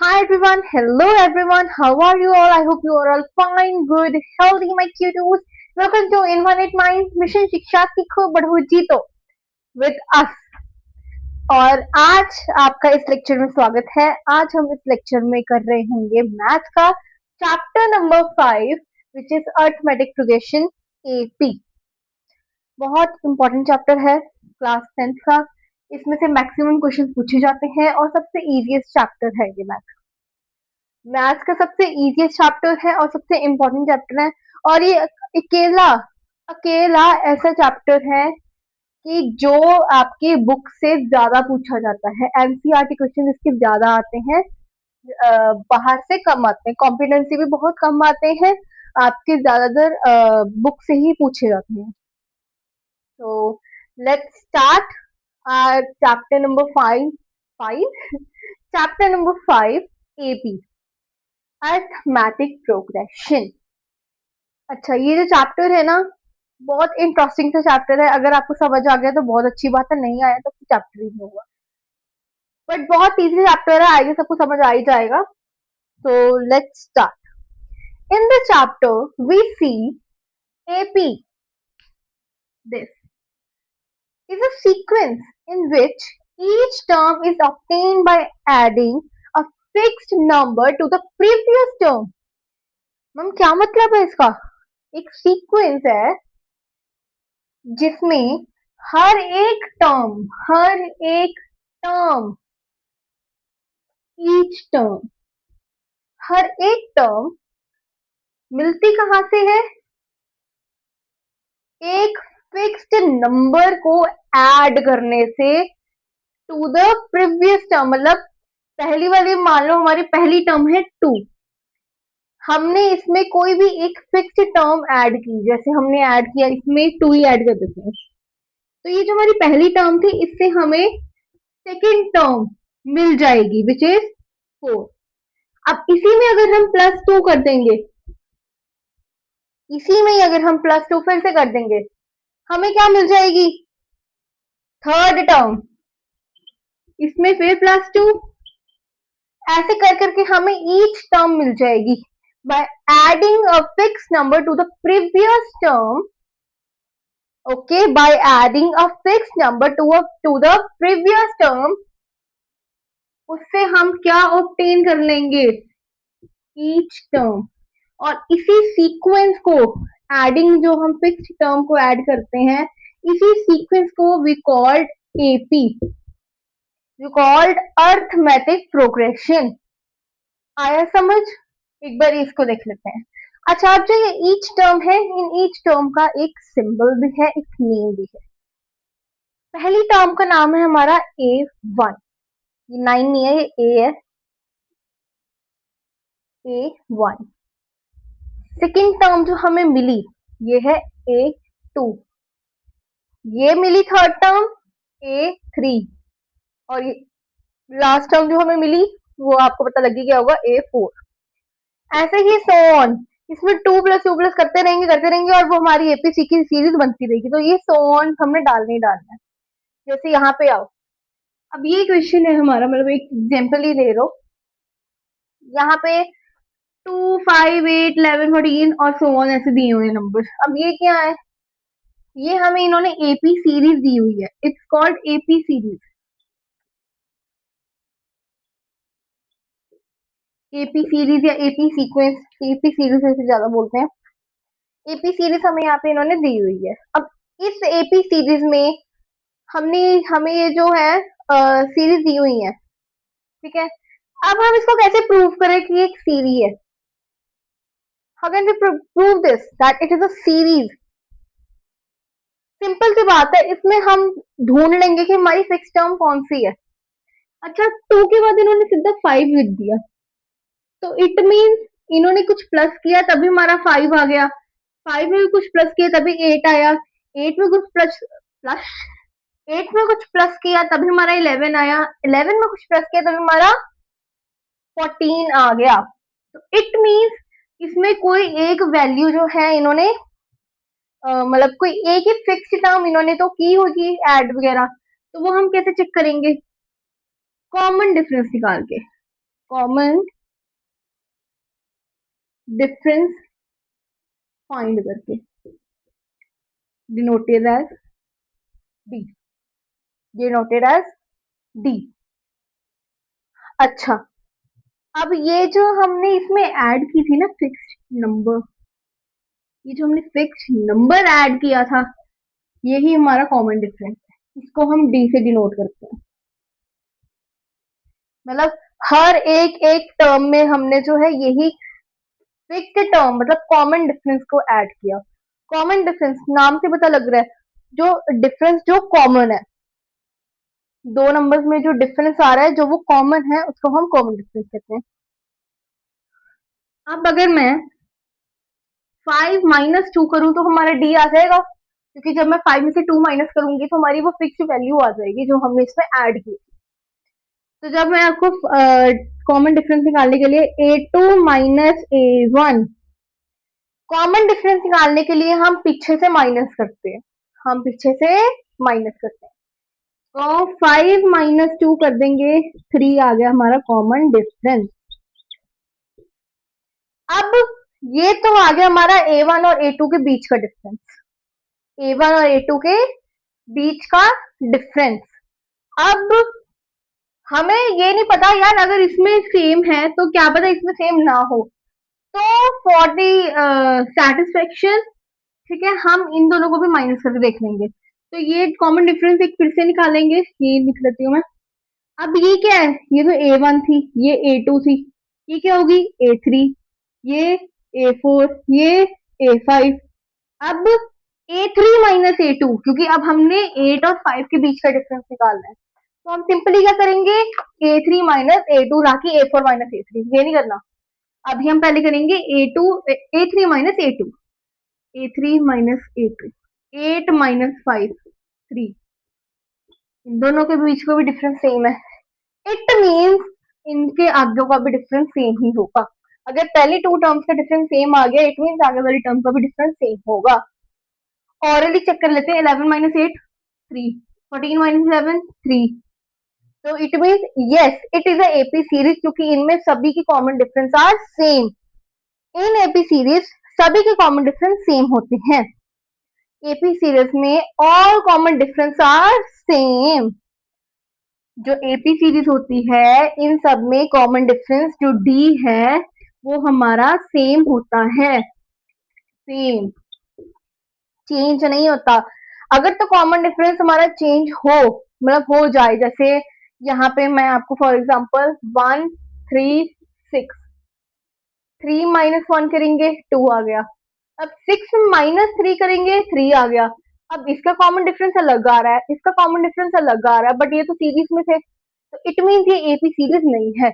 Hi everyone, hello everyone, how are you all? I hope you are all fine, good, healthy, my cuties. Welcome to Infinite Minds Mission शिक्षा सीखो बढ़ो जीतो with us. और आज आपका इस lecture में स्वागत है। आज हम इस लेक्चर में कर रहे होंगे मैथ का chapter number 5 which is arithmetic progression AP। बहुत इंपॉर्टेंट चैप्टर है क्लास 10th का। इसमें से मैक्सिमम क्वेश्चन पूछे जाते हैं और सबसे इजीएस्ट चैप्टर है ये मैथ्स का सबसे इजीएस्ट चैप्टर है और सबसे इम्पोर्टेंट चैप्टर है। और ये अकेला अकेला ऐसा चैप्टर है कि जो आपकी बुक से ज्यादा पूछा जाता है। एनसीईआरटी क्वेश्चन इसके ज्यादा आते हैं, बाहर से कम आते हैं, कॉम्पिटेंसी भी बहुत कम आते हैं, आपके ज्यादातर बुक से ही पूछे जाते हैं। तो let's start chapter number 5 chapter number 5 AP arithmetic progression. अच्छा, ये जो चैप्टर है ना बहुत इंटरेस्टिंग सा चैप्टर है। अगर आपको समझ आ गया तो बहुत अच्छी बात है, नहीं आया तो चैप्टर ही नहीं होगा। बट बहुत इजी चैप्टर है, आगे सबको समझ आ ही जाएगा। तो let's start. In the chapter we see AP, this is a sequence in which each term is obtained by adding a fixed number to the previous term। Ma'am क्या मतलब है इसका? एक सीक्वेंस है जिसमें हर एक टर्म ईच टर्म हर एक term मिलती कहां से है? एक फिक्स्ड नंबर को ऐड करने से टू द प्रीवियस टर्म। मतलब पहली वाली मान लो हमारी पहली टर्म है 2, हमने इसमें कोई भी एक फिक्स्ड टर्म ऐड की, जैसे हमने ऐड किया इसमें 2 ही ऐड कर देते हैं। तो ये जो हमारी पहली टर्म थी इससे हमें सेकेंड टर्म मिल जाएगी विच इज 4। अब इसी में अगर हम +2 कर देंगे, इसी में अगर हम +2 फिर से कर देंगे, हमें क्या मिल जाएगी? Third term. इसमें फिर +2, ऐसे कर करके हमें ईच टर्म मिल जाएगी by adding a fix number two the previous term. Okay, by adding a fix number two the previous term, उससे हम क्या ऑब्टेन कर लेंगे? Each term. और इसी सीक्वेंस को एडिंग, जो हम फिक्स्ड टर्म को ऐड करते हैं, इसी सीक्वेंस को we called AP, we called arithmetic progression. आया समझ? एक बार इसको देख लेते हैं। अच्छा, अब जो ये ईच टर्म है, इन ईच टर्म का एक सिंबल भी है, एक नेम भी है। पहली टर्म का नाम है हमारा A1, ये 9 नहीं है, ये A है, A1। सेकेंड टर्म जो हमें मिली ये है A2, ये मिली थर्ड टर्म A3, और ये लास्ट टर्म जो हमें मिली वो आपको पता लग गया होगा A4। ऐसे ही सो ऑन, इसमें 2+2+ करते रहेंगे और वो हमारी APC की सीरीज बनती रहेगी। तो ये सो ऑन हमने डालना ही डालना है। जैसे यहाँ पे आओ, अब ये क्वेश्चन है हमारा, मतलब एक एग्जाम्पल ही ले लो। यहाँ पे 2, 5, 8, 11, 14 और सो ऑन ऐसे दिए हुए नंबर। अब ये क्या है? ये हमें इन्होंने AP सीरीज दी हुई है, it's called AP series. AP series या AP सीक्वेंस, AP सीरीज ऐसे ज्यादा बोलते हैं। AP सीरीज हमें यहाँ पे इन्होंने दी हुई है। अब इस AP सीरीज में हमने हमें ये जो है सीरीज दी हुई है, ठीक है। अब हम इसको कैसे प्रूव करें कि एक सीरीज है? How can we prove this that it is a series? Simple सी बात है, इसमें हम ढूंढ लेंगे कि हमारी फिक्स टर्म कौन सी है। अच्छा, 2 के बाद इन्होंने सीधा 5 लिख दिया, तो इट मीन्स इन्होंने कुछ प्लस किया तभी हमारा 5 आ गया, 5 में भी कुछ प्लस किया तभी 8 आया, 8 में कुछ प्लस 8 में कुछ प्लस किया तभी हमारा 11 आया, 11 में कुछ प्लस किया तभी हमारा 14 आ गया। तो इट मीन्स इसमें कोई एक वैल्यू जो है इन्होंने मतलब कोई एक ही फिक्स टर्म इन्होंने तो की होगी ऐड वगैरह। तो वो हम कैसे चेक करेंगे? कॉमन डिफरेंस निकाल के। कॉमन डिफरेंस फाइंड करके, denoted as D, denoted as D. अच्छा, अब ये जो हमने इसमें ऐड की थी ना फिक्स्ड नंबर, ये जो हमने फिक्स्ड नंबर ऐड किया था, यही हमारा कॉमन डिफरेंस है। इसको हम डी से डिनोट करते हैं। मतलब हर एक एक टर्म में हमने जो है यही फिक्स्ड टर्म मतलब कॉमन डिफरेंस को ऐड किया। कॉमन डिफरेंस नाम से पता लग रहा है, जो डिफरेंस जो कॉमन है, दो नंबर्स में जो डिफरेंस आ रहा है जो वो कॉमन है उसको हम कॉमन डिफरेंस कहते हैं। अब अगर मैं 5 - 2 करूं तो हमारा डी आ जाएगा, क्योंकि जब मैं 5 में से 2 माइनस करूंगी तो हमारी वो फिक्स वैल्यू आ जाएगी जो हमने इसमें ऐड की। तो जब मैं आपको कॉमन डिफरेंस निकालने के लिए A2 minus A1, common difference निकालने के लिए हम पीछे से माइनस करते हैं, हम पीछे से माइनस करते हैं। तो 5 - 2 कर देंगे, 3 आ गया हमारा कॉमन डिफरेंस। अब ये तो आ गया हमारा A1 और A2 के बीच का डिफरेंस, A1 और A2 के बीच का डिफरेंस। अब हमें ये नहीं पता यार, अगर इसमें सेम है तो क्या पता इसमें सेम ना हो, तो फॉर दी सेटिस्फेक्शन, ठीक है, हम इन दोनों को भी माइनस करके देख लेंगे। तो ये कॉमन डिफरेंस एक फिर से निकालेंगे, ये लिख लेती हूँ मैं। अब ये क्या है, ये तो A1 थी, ये A2 थी, ये क्या होगी A3, ये A4, ये A5। अब A3 माइनस A2, क्योंकि अब हमने 8 और 5 के बीच का डिफरेंस निकालना है, तो हम सिंपली क्या करेंगे, A3 माइनस A2 ना कि A4 माइनस A3, ये नहीं करना। अभी हम पहले करेंगे A3 minus A2, A3 minus A2, 8 minus 5 3, इन दोनों के बीच का भी डिफरेंस सेम है, इट मीन्स इनके आगे का भी डिफरेंस सेम ही होगा। अगर पहले टू टर्म्स का डिफरेंस सेम आ गया, इट मीन्स आगे वाली टर्म का भी डिफरेंस सेम होगा। ऑलरेडी चेक कर लेते हैं, 11 माइनस 8 3, 14 माइनस 11 3। तो it means yes it is a AP series, क्योंकि इनमें सभी की कॉमन डिफरेंस आर सेम। इन एपी सीरीज सभी के कॉमन डिफरेंस सेम होते हैं। एपी सीरीज में all common difference are same. जो एपी सीरीज होती है इन सब में कॉमन डिफरेंस जो डी है वो हमारा सेम होता है, सेम, चेंज नहीं होता। अगर तो कॉमन डिफरेंस हमारा चेंज हो, मतलब हो जाए, जैसे यहाँ पे मैं आपको फॉर एग्जांपल 1 3 6, 3 माइनस 1 करेंगे 2 आ गया। अब 6 माइनस 3 करेंगे 3 आ गया। अब इसका कॉमन डिफरेंस अलग आ रहा है, इसका कॉमन डिफरेंस अलग आ रहा है, बट ये तो सीरीज में थे, तो इट मीन्स ये एपी सीरीज नहीं है,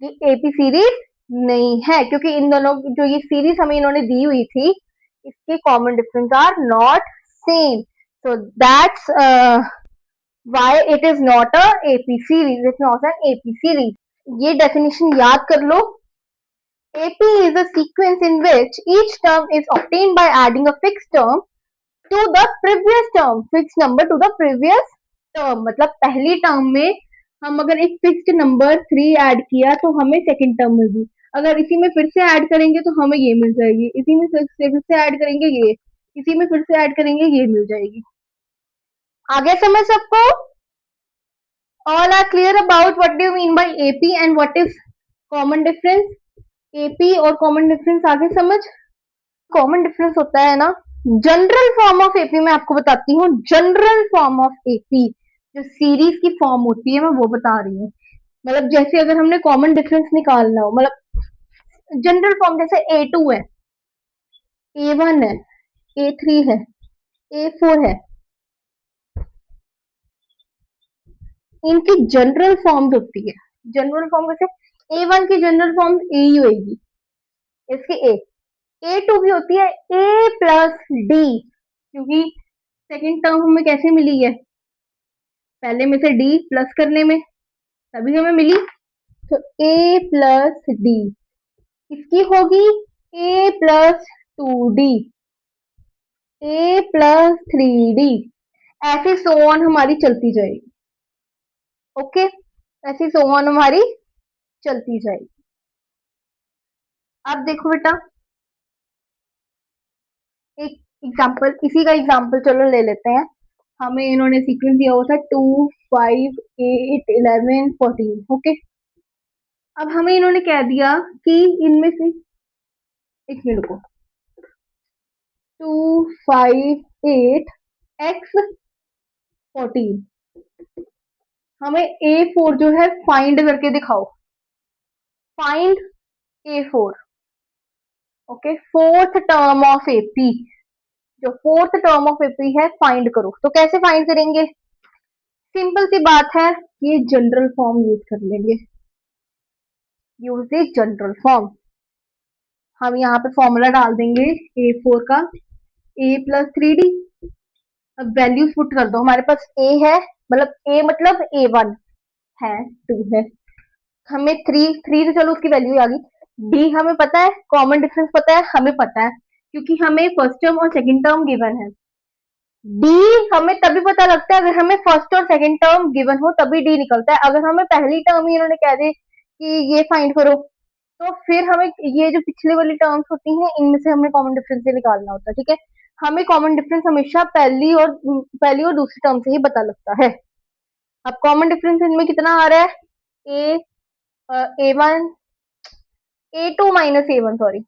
ये एपी सीरीज नहीं है, क्योंकि इन दोनों जो ये सीरीज हमें इन्होंने दी हुई थी इसके common difference are not same, so that's why it is not a AP series, it's not an AP series। ये डेफिनेशन याद कर लो। AP is a sequence in which each term is obtained by adding a fixed term to the previous term, fixed number to the previous term। मतलब पहली term में हम अगर एक fixed number 3 add किया तो हमें सेकंड टर्म मिल गई, अगर इसी में फिर से ऐड करेंगे तो हमें ये मिल जाएगी, इसी में फिर से ऐड करेंगे ये, इसी में फिर से ऐड करेंगे ये मिल जाएगी। आगे समझ सबको? All are clear about what do you mean by AP and what is common difference? AP और common difference आगे समझ। कॉमन डिफरेंस होता है ना, जनरल फॉर्म ऑफ एपी मैं आपको बताती हूँ। जनरल फॉर्म ऑफ एपी जो सीरीज की फॉर्म होती है मैं वो बता रही हूँ। मतलब जैसे अगर हमने कॉमन डिफरेंस निकालना हो, मतलब जनरल फॉर्म जैसे A2 है, A1 है, A3 है, A4 है, इनकी जनरल फॉर्म होती है। जनरल फॉर्म कैसे, A1 की जनरल फॉर्म ए ही होगी, इसकी ए। A2 की होती है A प्लस डी, क्योंकि सेकेंड टर्म हमें कैसे मिली है, पहले में से डी प्लस करने में, तभी हमें मिली। तो A प्लस डी, इसकी होगी A plus 2D, A plus 3D, ऐसे सो ऑन हमारी चलती जाएगी। ओके, ऐसी सो ऑन हमारी चलती जाएगी। अब देखो बेटा, एक एग्जाम्पल, इसी का एग्जाम्पल चलो ले लेते हैं। हमें इन्होंने सीक्वेंस दिया हुआ था 2, 5, 8, 11, 14। ओके, अब हमें इन्होंने कह दिया कि इनमें से, एक मिनट को, 2, 5, 8, X, 14, हमें A4 जो है फाइंड करके दिखाओ। Find A4। Okay, fourth term of AP, जो फोर्थ टर्म ऑफ एपी है फाइंड करो। तो कैसे फाइंड करेंगे? सिंपल सी बात है, ये जनरल फॉर्म यूज कर लेंगे। Use the general form. हम यहाँ पे फॉर्मूला डाल देंगे A4 का, A+3D। अब वैल्यूज पुट कर दो। हमारे पास A है, मतलब A मतलब A1 है, 2 है, हमें 3 तो चलो उसकी वैल्यू आ गई। D हमें पता है, कॉमन डिफरेंस पता है, हमें पता है क्योंकि हमें फर्स्ट टर्म और सेकंड टर्म गिवन है। डी हमें तभी पता लगता है अगर हमें फर्स्ट और सेकंड टर्म गिवन हो, तभी डी निकलता है। अगर हमें पहली टर्म ही इन्होंने कह दी कि ये फाइंड करो, तो फिर हमें ये जो पिछले वाली टर्म्स होती हैं इनमें से हमें कॉमन डिफरेंस निकालना होता है। ठीक है, हमें कॉमन डिफरेंस हमेशा पहली और दूसरी टर्म से ही पता लगता है। अब कॉमन डिफरेंस इनमें कितना आ रहा है? A1, A2 - A1, sorry,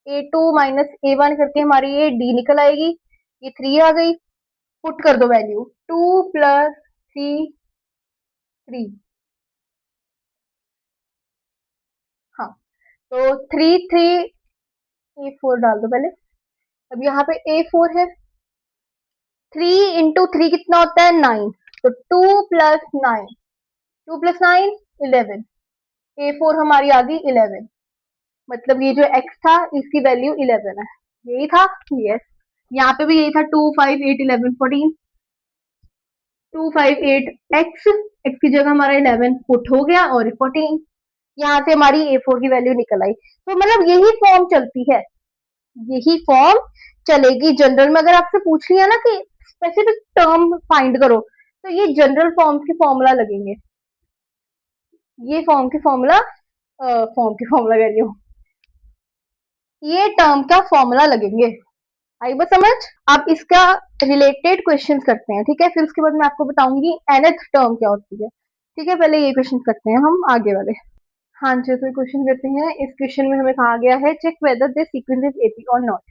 A2 - A1 करके हमारी ये D निकल आएगी। ये 3 आ गई, पुट कर दो वैल्यू, 2 + 3, 3। हाँ, तो 3 डाल दो पहले। अब यहाँ पे A4 है, 3 × 3 कितना होता है? 9। तो 2 + 9, 2 + 9, 11। A4 हमारी आ गई 11, मतलब ये जो x था इसकी वैल्यू 11 है। यही था, यस। यहाँ पे भी यही था, 2, 5, 8, 11, 14। 2, 5, 8, x की जगह हमारा 11 पुट हो गया और 14। यहाँ से हमारी A4 की वैल्यू निकल आई। तो मतलब यही फॉर्म चलती है, यही फॉर्म चलेगी जनरल में। अगर आपसे पूछ लिया ना कि स्पेसिफिक टर्म फाइंड करो, तो ये जनरल फॉर्म के फॉर्मूला लगेंगे। ये फॉर्म की फॉर्मूला कह रही हूँ, ये टर्म का फॉर्मूला लगेंगे। आई बस समझ। आप इसका रिलेटेड क्वेश्चन करते हैं, ठीक है, फिर उसके बाद मैं आपको बताऊंगी nth टर्म क्या होती है। ठीक है, पहले ये क्वेश्चन करते हैं हम आगे वाले। हाँ जी, तो क्वेश्चन करते हैं। इस क्वेश्चन में हमें कहा गया है check whether this sequence is AP और नॉट।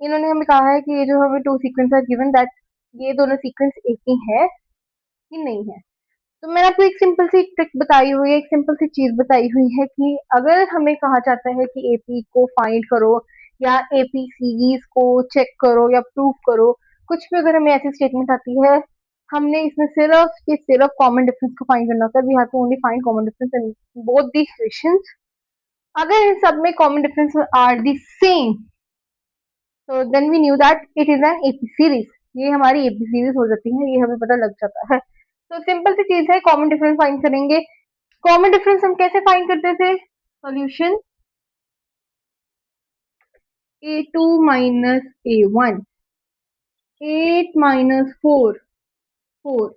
इन्होंने हमें कहा है कि ये जो हमें 2 सीक्वेंस आर गिवन दैट ये दोनों सीक्वेंस एपी है कि नहीं है। तो मैंने आपको एक सिंपल सी ट्रिक बताई हुई है, एक सिंपल सी चीज बताई हुई है कि अगर हमें कहा जाता है कि एपी को फाइंड करो या एपी सीरीज को चेक करो या प्रूव करो, कुछ भी अगर हमें ऐसी स्टेटमेंट आती है, हमने इसमें सिर्फ कॉमन डिफरेंस को फाइंड करना होता है। We have to only find common difference in both the equations. अगर इन सब में common difference are the same, तो then we knew that it is an AP series. ये हमारी एपी सीरीज हो जाती है, ये हमें पता लग जाता है। तो सिंपल सी चीज है, कॉमन डिफरेंस फाइंड करेंगे। कॉमन डिफरेंस हम कैसे फाइंड करते थे? Solution A2 - A1, 8 - 4, 4।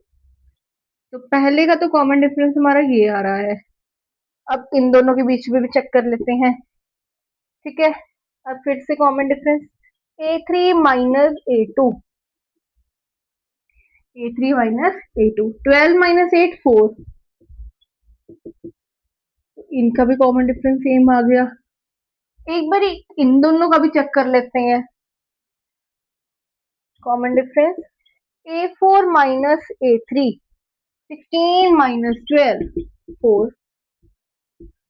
तो पहले का तो कॉमन डिफरेंस हमारा ये आ रहा है। अब इन दोनों के बीच में भी चेक कर लेते हैं। ठीक है, अब फिर से common difference A3 - A2, A3 - A2, 12 - 8, 4। इनका भी कॉमन डिफरेंस सेम आ गया। एक बार इन दोनों का भी चेक कर लेते हैं। Common difference A4 - A3, 16 - 12, 4।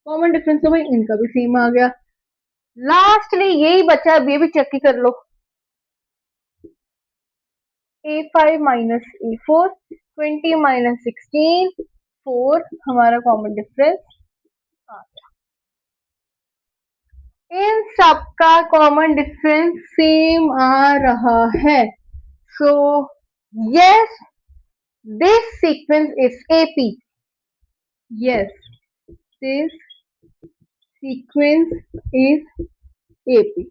Common difference तो भाई इनका भी सेम आ गया। लास्टली यही बचा, अब ये भी चेक ही कर लो। A5 - A4, 20 - 16, 4 हमारा कॉमन डिफरेंस आ गया। इन सबका कॉमन डिफरेंस सेम आ रहा है। So yes, this sequence is AP। Yes, this sequence is AP,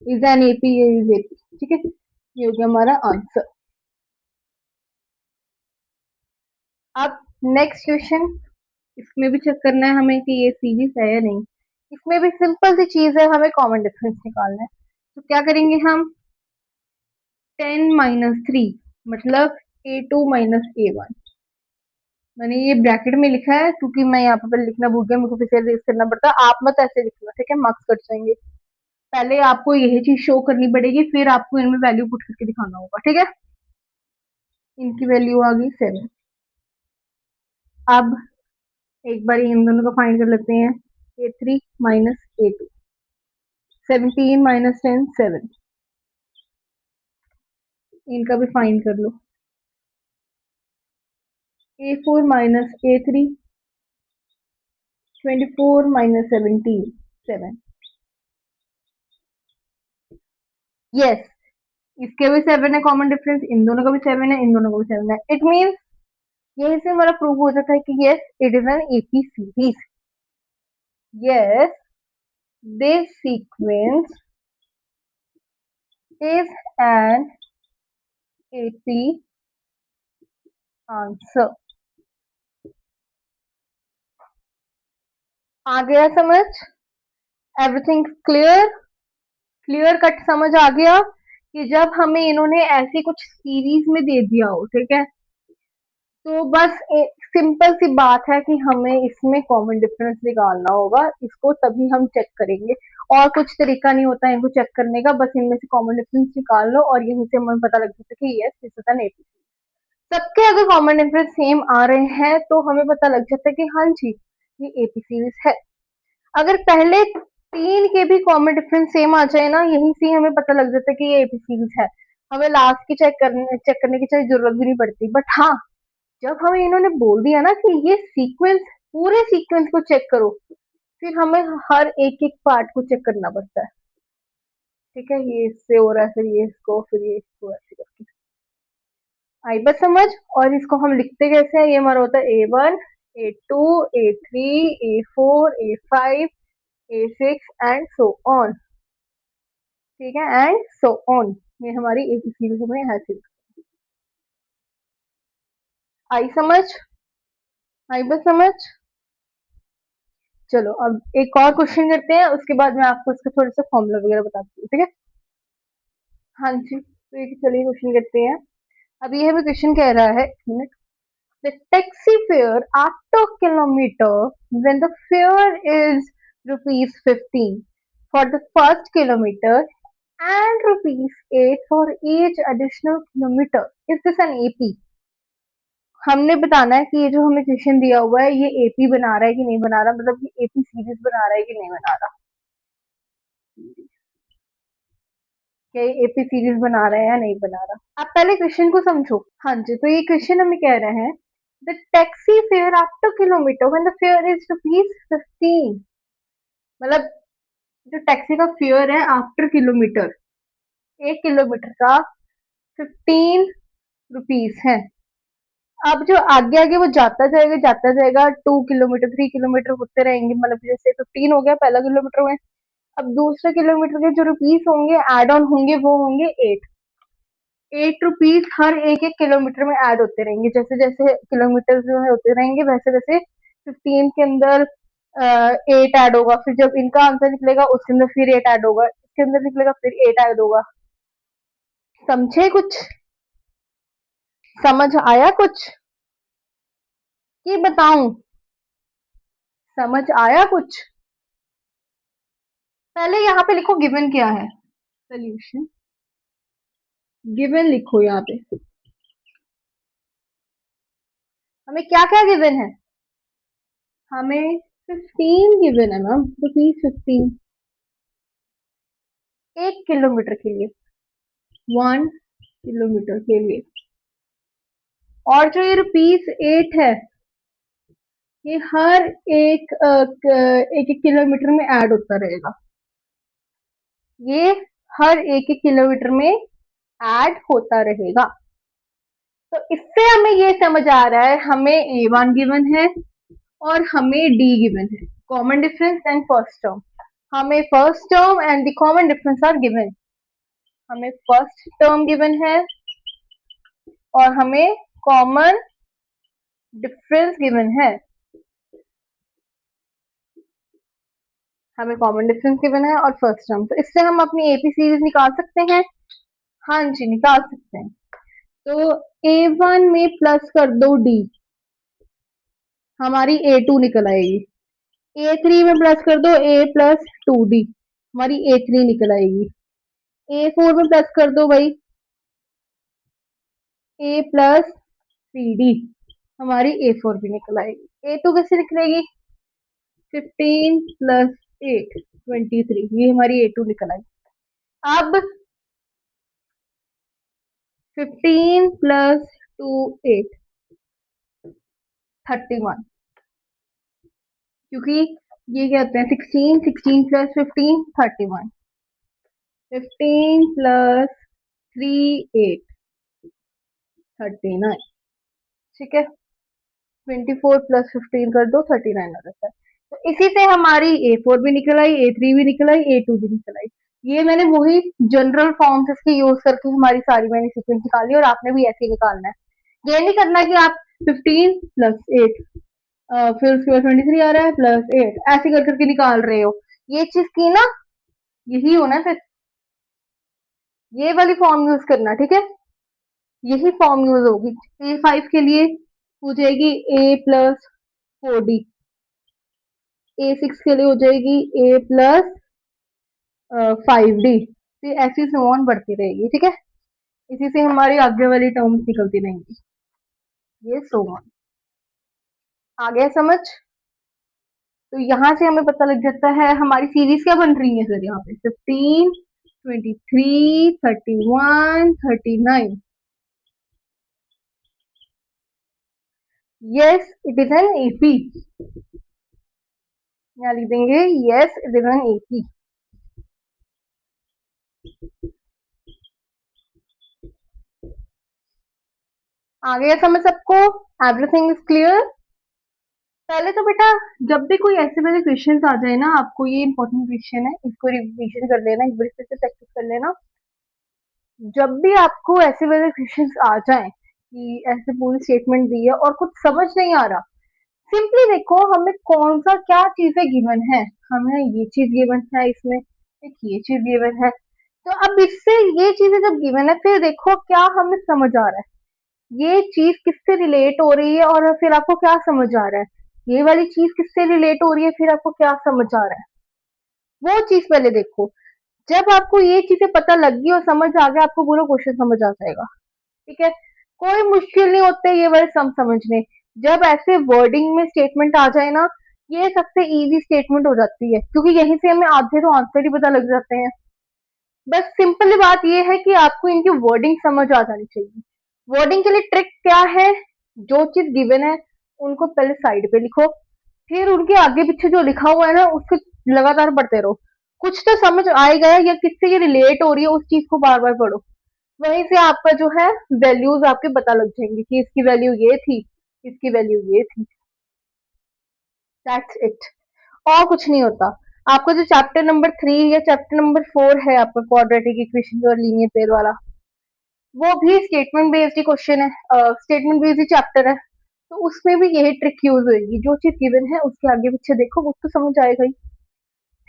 is an AP, is AP। ठीक है, ये हो गया हमारा आंसर। अब नेक्स्ट क्वेश्चन, इसमें भी चेक करना है हमें कि ये सीरीज है या नहीं। इसमें भी सिंपल सी चीज है, हमें कॉमन डिफरेंस निकालना है। तो क्या करेंगे हम, 10 - 3 मतलब A2 - A1। मैंने ये ब्रैकेट में लिखा है क्योंकि मैं यहाँ पे लिखना भूल गया, मेरे को फिर से रेज करना पड़ता। आप मत ऐसे लिखना, ठीक है, मार्क्स कट जाएंगे। पहले आपको यही चीज शो करनी पड़ेगी, फिर आपको इनमें वैल्यू पुट करके दिखाना होगा, ठीक है। इनकी वैल्यू आ गई 7। अब एक बार इन दोनों का फाइंड कर लेते हैं। A3 - A2, 17 - 10 7। इनका भी फाइंड कर लो। A4 - A3, 24 - 17 7। यस, इसके भी 7 है कॉमन डिफरेंस, इन दोनों का भी 7 है, इन दोनों का भी 7 है। इट मीन्स यही से हमारा प्रूव हो जाता है कि yes it is an AP series. Yes, this sequence is an AP answer. आ गया समझ? Everything clear? क्लियर कट समझ आ गया कि जब हमें इन्होंने ऐसी कुछ सीरीज में दे दिया हो, ठीक है, तो बस सिंपल सी बात है कि हमें इसमें कॉमन डिफरेंस निकालना होगा। इसको तभी हम चेक करेंगे, और कुछ तरीका नहीं होता है इनको चेक करने का। बस इनमें से कॉमन डिफरेंस निकाल लो और यहीं से हमें पता लग जाता है कि yes this is an AP. सबके अगर कॉमन डिफरेंस सेम आ रहे हैं तो हमें पता लग जाता है कि हाँ जी ये एपी सीरीज है। अगर पहले 3 के भी कॉमन डिफरेंस सेम आ जाए ना, यहीं से हमें पता लग जाता है कि ये एपी सीरीज है। हमें लास्ट की चेक करने की चाहिए जरूरत भी नहीं पड़ती। बट हाँ, जब हमें इन्होंने बोल दिया ना कि ये सीक्वेंस, पूरे सीक्वेंस को चेक करो, फिर हमें हर एक एक पार्ट को चेक करना पड़ता है। ठीक है, ये इससे हो रहा है, फिर ये इसको, फिर ये इसको, ऐसे करके। आई बस समझ। और इसको हम लिखते कैसे हैं, ये हमारा होता है A1 A2 A3 A4 A5 A6 and so on. ठीक है, एंड सो ऑन। ये हमारी एक ही सीरीज में ऐसे। आई समझ? आई बस समझ। चलो अब एक और क्वेश्चन करते हैं, उसके बाद मैं आपको इसका थोड़ा सा फॉर्मूला वगैरह बताती हूँ, ठीक है। हाँ जी, तो ये चलिए क्वेश्चन करते हैं। अब ये भी क्वेश्चन कह रहा है, the taxi fare at 2 kilometer when the fare is rupees 15 for the first kilometer and rupees 8 for each additional kilometer. Is this an AP? हमने बताना है कि ये जो हमें क्वेश्चन दिया हुआ है ये एपी बना रहा है कि नहीं बना रहा, मतलब ये एपी सीरीज बना रहा है कि नहीं बना रहा। क्या ये एपी सीरीज बना रहा है या नहीं बना रहा। आप पहले क्वेश्चन को समझो। हाँ जी, तो ये क्वेश्चन हमें कह रहे हैं the taxi fare after kilometre when the fair is rupees 15। मतलब जो टैक्सी का फेयर है आफ्टर किलोमीटर, 1 किलोमीटर का 15 रुपीज है। अब जो आगे आगे वो जाता जाएगा 2 किलोमीटर 3 किलोमीटर होते रहेंगे, मतलब जैसे 15 हो गया पहला किलोमीटर में। अब दूसरे किलोमीटर के जो रुपीस होंगे एड ऑन होंगे वो होंगे 8 रुपीज हर एक एक किलोमीटर में ऐड होते रहेंगे। जैसे जैसे किलोमीटर जो है होते रहेंगे वैसे वैसे 15 के अंदर 8 ऐड होगा, फिर जब इनका आंसर निकलेगा उसके अंदर फिर 8 ऐड होगा, इसके अंदर निकलेगा फिर 8 ऐड होगा। समझे कुछ? समझ आया कुछ? ये बताऊं, समझ आया कुछ? पहले यहाँ पे लिखो गिवन क्या है, सोल्यूशन। गिवन लिखो यहाँ पे, हमें क्या क्या गिवन है। हमें 15 गिवन है मैम, रुपीज 15 1 किलोमीटर के लिए, 1 किलोमीटर के लिए। और जो ये रुपीज 8 है ये हर एक एक एक किलोमीटर में ऐड होता रहेगा। ये हर एक एक किलोमीटर में ऐड होता रहेगा। तो इससे हमें ये समझ आ रहा है हमें A1 गिवन है और हमें D गिवन है, common difference and first term. हमें first term and the common difference are given. हमें फर्स्ट टर्म गिवन है और हमें कॉमन डिफरेंस गिवन है। हमें कॉमन डिफरेंस गिवन है और फर्स्ट टर्म, तो इससे हम अपनी एपी सीरीज निकाल सकते हैं। हाँ जी, निकाल सकते हैं। तो A1 में प्लस कर दो D, हमारी A2 निकल आएगी। A3 में प्लस कर दो A प्लस 2D, हमारी A3 निकल आएगी। A4 में प्लस कर दो भाई A प्लस 3D, हमारी A4 भी निकल आएगी। A2 कैसे निकलेगी? 15 प्लस 8 23, ये हमारी A2 निकल आई। अब 15 प्लस 2 8 31, क्योंकि ये क्या होते हैं 16, 16 प्लस 15 31, 15 प्लस 3 8 39, ठीक है। 24 प्लस 15 कर दो 39 आ जाता है। तो इसी से हमारी A4 भी निकल आई, A3 भी निकल आई, A2 भी निकल आई। ये मैंने वही जनरल फॉर्म्स इसके यूज करके हमारी सारी मैंने सीक्वेंस निकाली, और आपने भी ऐसे ही निकालना है। ये नहीं करना कि आप 15 प्लस 8 फिर उसके बाद 23 आ रहा है प्लस 8, ऐसे कर करके निकाल रहे हो। ये चीज की ना, यही होना फिर, ये वाली फॉर्म यूज करना, ठीक है। यही फॉर्म यूज होगी। A5 के लिए हो जाएगी A प्लस 4D, A6 के लिए हो जाएगी A प्लस 5D, फिर ऐसी से ऑन बढ़ती रहेगी, ठीक है। इसी से हमारी आगे वाली टर्म्स निकलती रहेंगी, ये सो ऑन। आ गया समझ? तो यहाँ से हमें पता लग जाता है हमारी सीरीज क्या बन रही है सर, यहाँ पे 15 23 31 39। Yes it is an AP, यहाँ लिख देंगे yes it is an AP. आ गया समझ सबको? Everything is clear? पहले तो बेटा, जब भी कोई ऐसे वाले क्वेश्चन आ जाए ना, आपको ये इंपॉर्टेंट क्वेश्चन है, इसको रिवीजन कर लेना, एक बार फिर से प्रैक्टिस कर लेना। जब भी आपको ऐसे वाले क्वेश्चन आ जाए कि ऐसे पूरी स्टेटमेंट दी है और कुछ समझ नहीं आ रहा, सिंपली देखो हमें कौन सा क्या चीजें गिवन है। हमें ये चीज गिवन है, इसमें एक ये चीज गिवन है, तो अब इससे ये चीजें जब गिवन है, फिर देखो क्या हमें समझ आ रहा है, ये चीज किससे रिलेट हो रही है, और फिर आपको क्या समझ आ रहा है, ये वाली चीज किससे रिलेट हो रही है, फिर आपको क्या समझ आ रहा है, वो चीज पहले देखो। जब आपको ये चीजें पता लग गई और समझ आ गया, आपको पूरा क्वेश्चन समझ आ जाएगा, ठीक है। कोई मुश्किल नहीं होते ये वाले सम समझने। जब ऐसे वर्डिंग में स्टेटमेंट आ जाए ना, ये सबसे इजी स्टेटमेंट हो जाती है, क्योंकि यहीं से हमें आधे तो आंसर ही पता लग जाते हैं। बस सिंपल बात ये है कि आपको इनकी वर्डिंग समझ आ जानी चाहिए। वर्डिंग के लिए ट्रिक क्या है? जो चीज गिवन है उनको पहले साइड पे लिखो, फिर उनके आगे पीछे जो लिखा हुआ है ना उसको लगातार पढ़ते रहो। कुछ तो समझ आएगा, या किससे ये रिलेट हो रही है उस चीज को बार बार पढ़ो। वहीं से आपका जो है वैल्यूज आपके पता लग जाएंगे कि इसकी वैल्यू ये थी, इसकी वैल्यू ये थी। दैट्स इट, और कुछ नहीं होता। आपका जो चैप्टर नंबर 3 या चैप्टर नंबर 4 है आपका क्वाड्रेटिक इक्वेशन और लीनियर पेयर वाला, वो भी स्टेटमेंट बेस्ड ही क्वेश्चन है, स्टेटमेंट बेस्ड ही चैप्टर है। तो उसमें भी यही ट्रिक यूज होगी, जो चीज गिवन है उसके आगे पीछे देखो, वो तो समझ आएगा ही,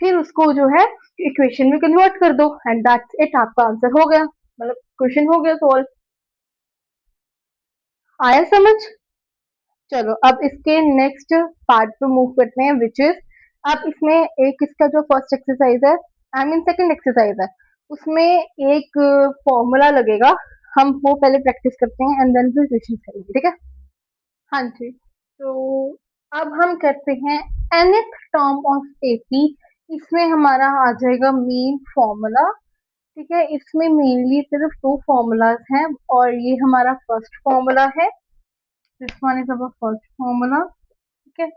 फिर उसको जो है इक्वेशन में कन्वर्ट कर दो, एंड दैट्स इट, आपका आंसर हो गया, मतलब क्वेश्चन हो गया सॉल्व। आया समझ? चलो अब इसके नेक्स्ट पार्ट पे मूव करते हैं, विच इज, अब इसमें एक इसका जो फर्स्ट एक्सरसाइज है, आई मीन सेकंड एक्सरसाइज है, उसमें एक फॉर्मूला लगेगा, हम वो पहले प्रैक्टिस करते हैं एंड देन फिर क्वेश्चन करेंगे, ठीक है। हाँ जी, तो अब हम करते हैं nth टर्म ऑफ एपी। इसमें हमारा आ जाएगा मेन फॉर्मूला, ठीक है। इसमें मेनली सिर्फ दो फॉर्मूलाज हैं, और ये हमारा फर्स्ट फॉर्मूला है, this one is our first formula, ठीक है।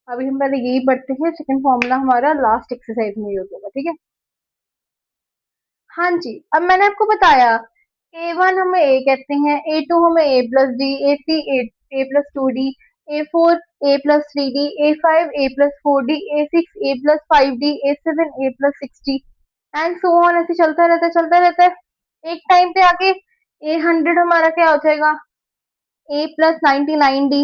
अभी हम पहले यही पढ़ते हैं, सेकंड फॉर्मूला हमारा लास्ट एक्सरसाइज में यूज होगा, ठीक है। हाँ जी, अब मैंने आपको बताया A1 हमें A कहते हैं, A2 हमें A plus D, A3 A plus 2D, A4 A plus 3D, A5 A plus 4D, A6 A plus 5D, A7 A plus 6D, and so on, ऐसे चलता रहता है, चलता रहता है। एक टाइम पे आके A100 हमारा क्या हो जाएगा, A प्लस 99D,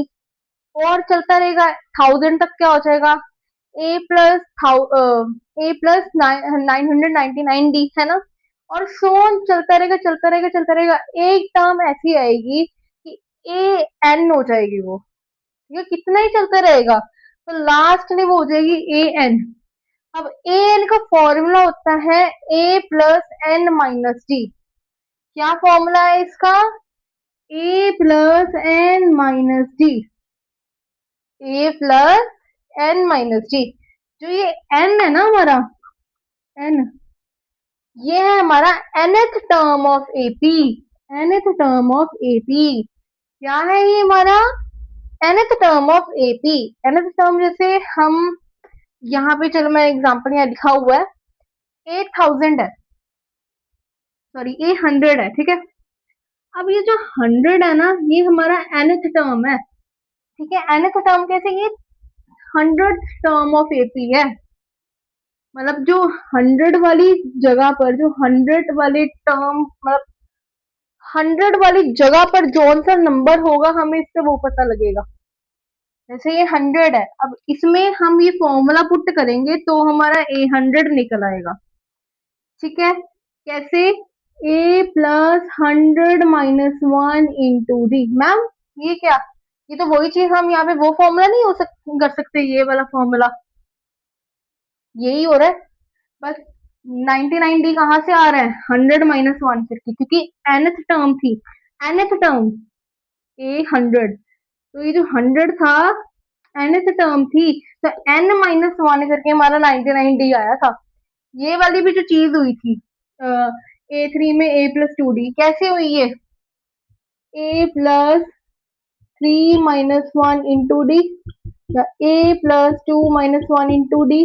और चलता रहेगा 1000 तक क्या हो जाएगा, A+999D है ना, और सो ऑन चलता रहेगा चलता रहेगा चलता रहेगा। एक टर्म ऐसी आएगी कि AN हो जाएगी वो, ये कितना ही चलता रहेगा, तो लास्ट में वो हो जाएगी AN। अब AN का फॉर्मूला होता है A+N-D। क्या फॉर्मूला है इसका? A+N-D। A+N-D। जो ये N है ना हमारा, N, ये है हमारा nth term of AP। nth term of AP क्या है? ये हमारा nth term of AP। nth term जैसे हम यहाँ पे, चलो मैं एग्जांपल यहाँ लिखा हुआ है, 8000 है, सॉरी 800 है, ठीक है। अब ये जो 100 है ना, ये हमारा nth टर्म है, ठीक है। nth टर्म कैसे? ये 100th टर्म ऑफ AP है, मतलब जो 100 वाली जगह पर, जो 100 वाले टर्म, मतलब 100 वाली जगह पर जौन सा नंबर होगा, हमें इससे वो पता लगेगा। जैसे ये 100 है, अब इसमें हम ये फॉर्मूला पुट करेंगे तो हमारा A100 निकल आएगा, ठीक है। कैसे? A+100-1 मैम ये क्या? ये तो वही चीज, हम यहाँ पे वो फॉर्मूला नहीं कर सकते, ये वाला फॉर्मूला यही हो रहा है बस। 99D कहाँ से आ रहा है? 100-1 करके, क्योंकि nth टर्म थी, nth टर्म A100, तो ये जो 100 था nth टर्म थी, तो N-1 करके हमारा 99D आया था। ये वाली भी जो चीज हुई थी A3 में A+2D, कैसे हुई ये? A+3-1 या A+2-1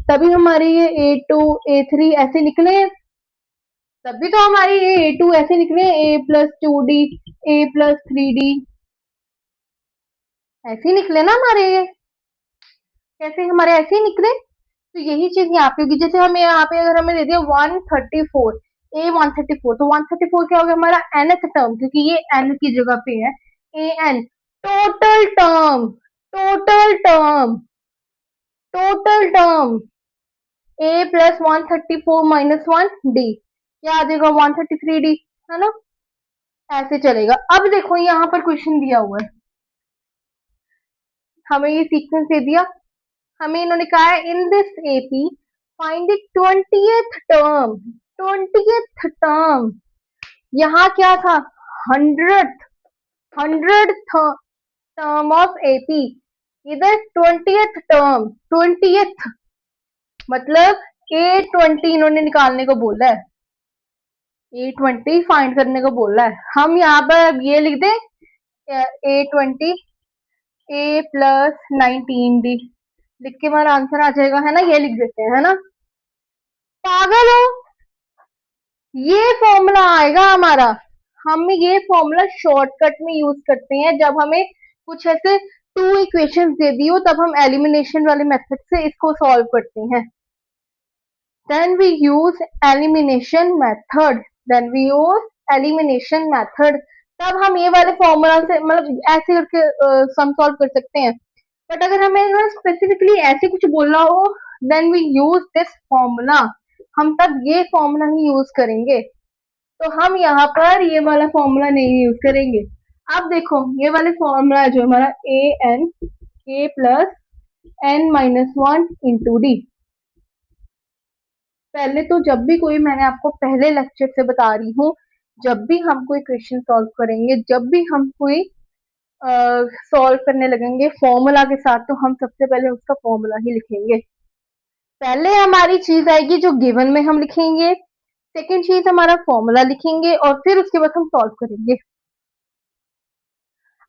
तभी हमारे ये A2 A3 ऐसे निकले हैं। तभी तो हमारी ये A2 ऐसे निकले, A+2D A+3D ऐसे निकले ना हमारे ये। कैसे हमारे ऐसे ही निकले? तो यही चीज यहाँ पे होगी। जैसे हमें यहाँ पे अगर हमें दे दिया 134, A134, तो 134 क्या हो गया? हमारा nth टर्म, क्योंकि ये n की जगह पे है, AN। Total term, total term, total term A+134-1D, क्या आ जाएगा? 133D, है ना। ऐसे चलेगा। अब देखो यहाँ पर क्वेश्चन दिया हुआ है, हमें ये सीक्वेंस दे दिया, हमें इन्होंने कहा है in this AP find the 20th term. 20th term यहाँ क्या था? 100th टर्म ऑफ AP, इधर 20th टर्म, 20th मतलब A20 इन्होंने निकालने को बोला है, A20 फाइंड करने को बोला है। हम यहाँ पर अब ये लिख दें A20 A+19D, लिख के हमारा आंसर आ जाएगा, है ना। ये लिख देते हैं, है ना। पागल हो? ये फॉर्मूला आएगा हमारा, हम ये फॉर्मूला शॉर्टकट में यूज करते हैं जब हमें कुछ ऐसे टू इक्वेशंस दे दी हो, तब हम एलिमिनेशन वाले मेथड से इसको सॉल्व करते हैं। Then we use elimination method, then we use elimination method, तब हम ये वाले फॉर्मूला से, मतलब ऐसे करके सम सॉल्व कर सकते हैं। बट अगर हमें स्पेसिफिकली ऐसे कुछ बोलना हो, then we use this formula, हम तब ये फॉर्मूला ही यूज करेंगे। तो हम यहाँ पर ये वाला फॉर्मूला नहीं यूज करेंगे। अब देखो ये वाले फॉर्मूला जो हमारा A+N-1 × D। पहले तो जब भी कोई, मैंने आपको पहले लेक्चर से बता रही हूँ, जब भी हम कोई क्वेश्चन सॉल्व करेंगे, जब भी हम कोई सॉल्व करने लगेंगे फॉर्मूला के साथ, तो हम सबसे पहले उसका फॉर्मूला ही लिखेंगे। पहले हमारी चीज आएगी जो गिवन में हम लिखेंगे, सेकेंड चीज हमारा फॉर्मूला लिखेंगे, और फिर उसके बाद हम सॉल्व करेंगे।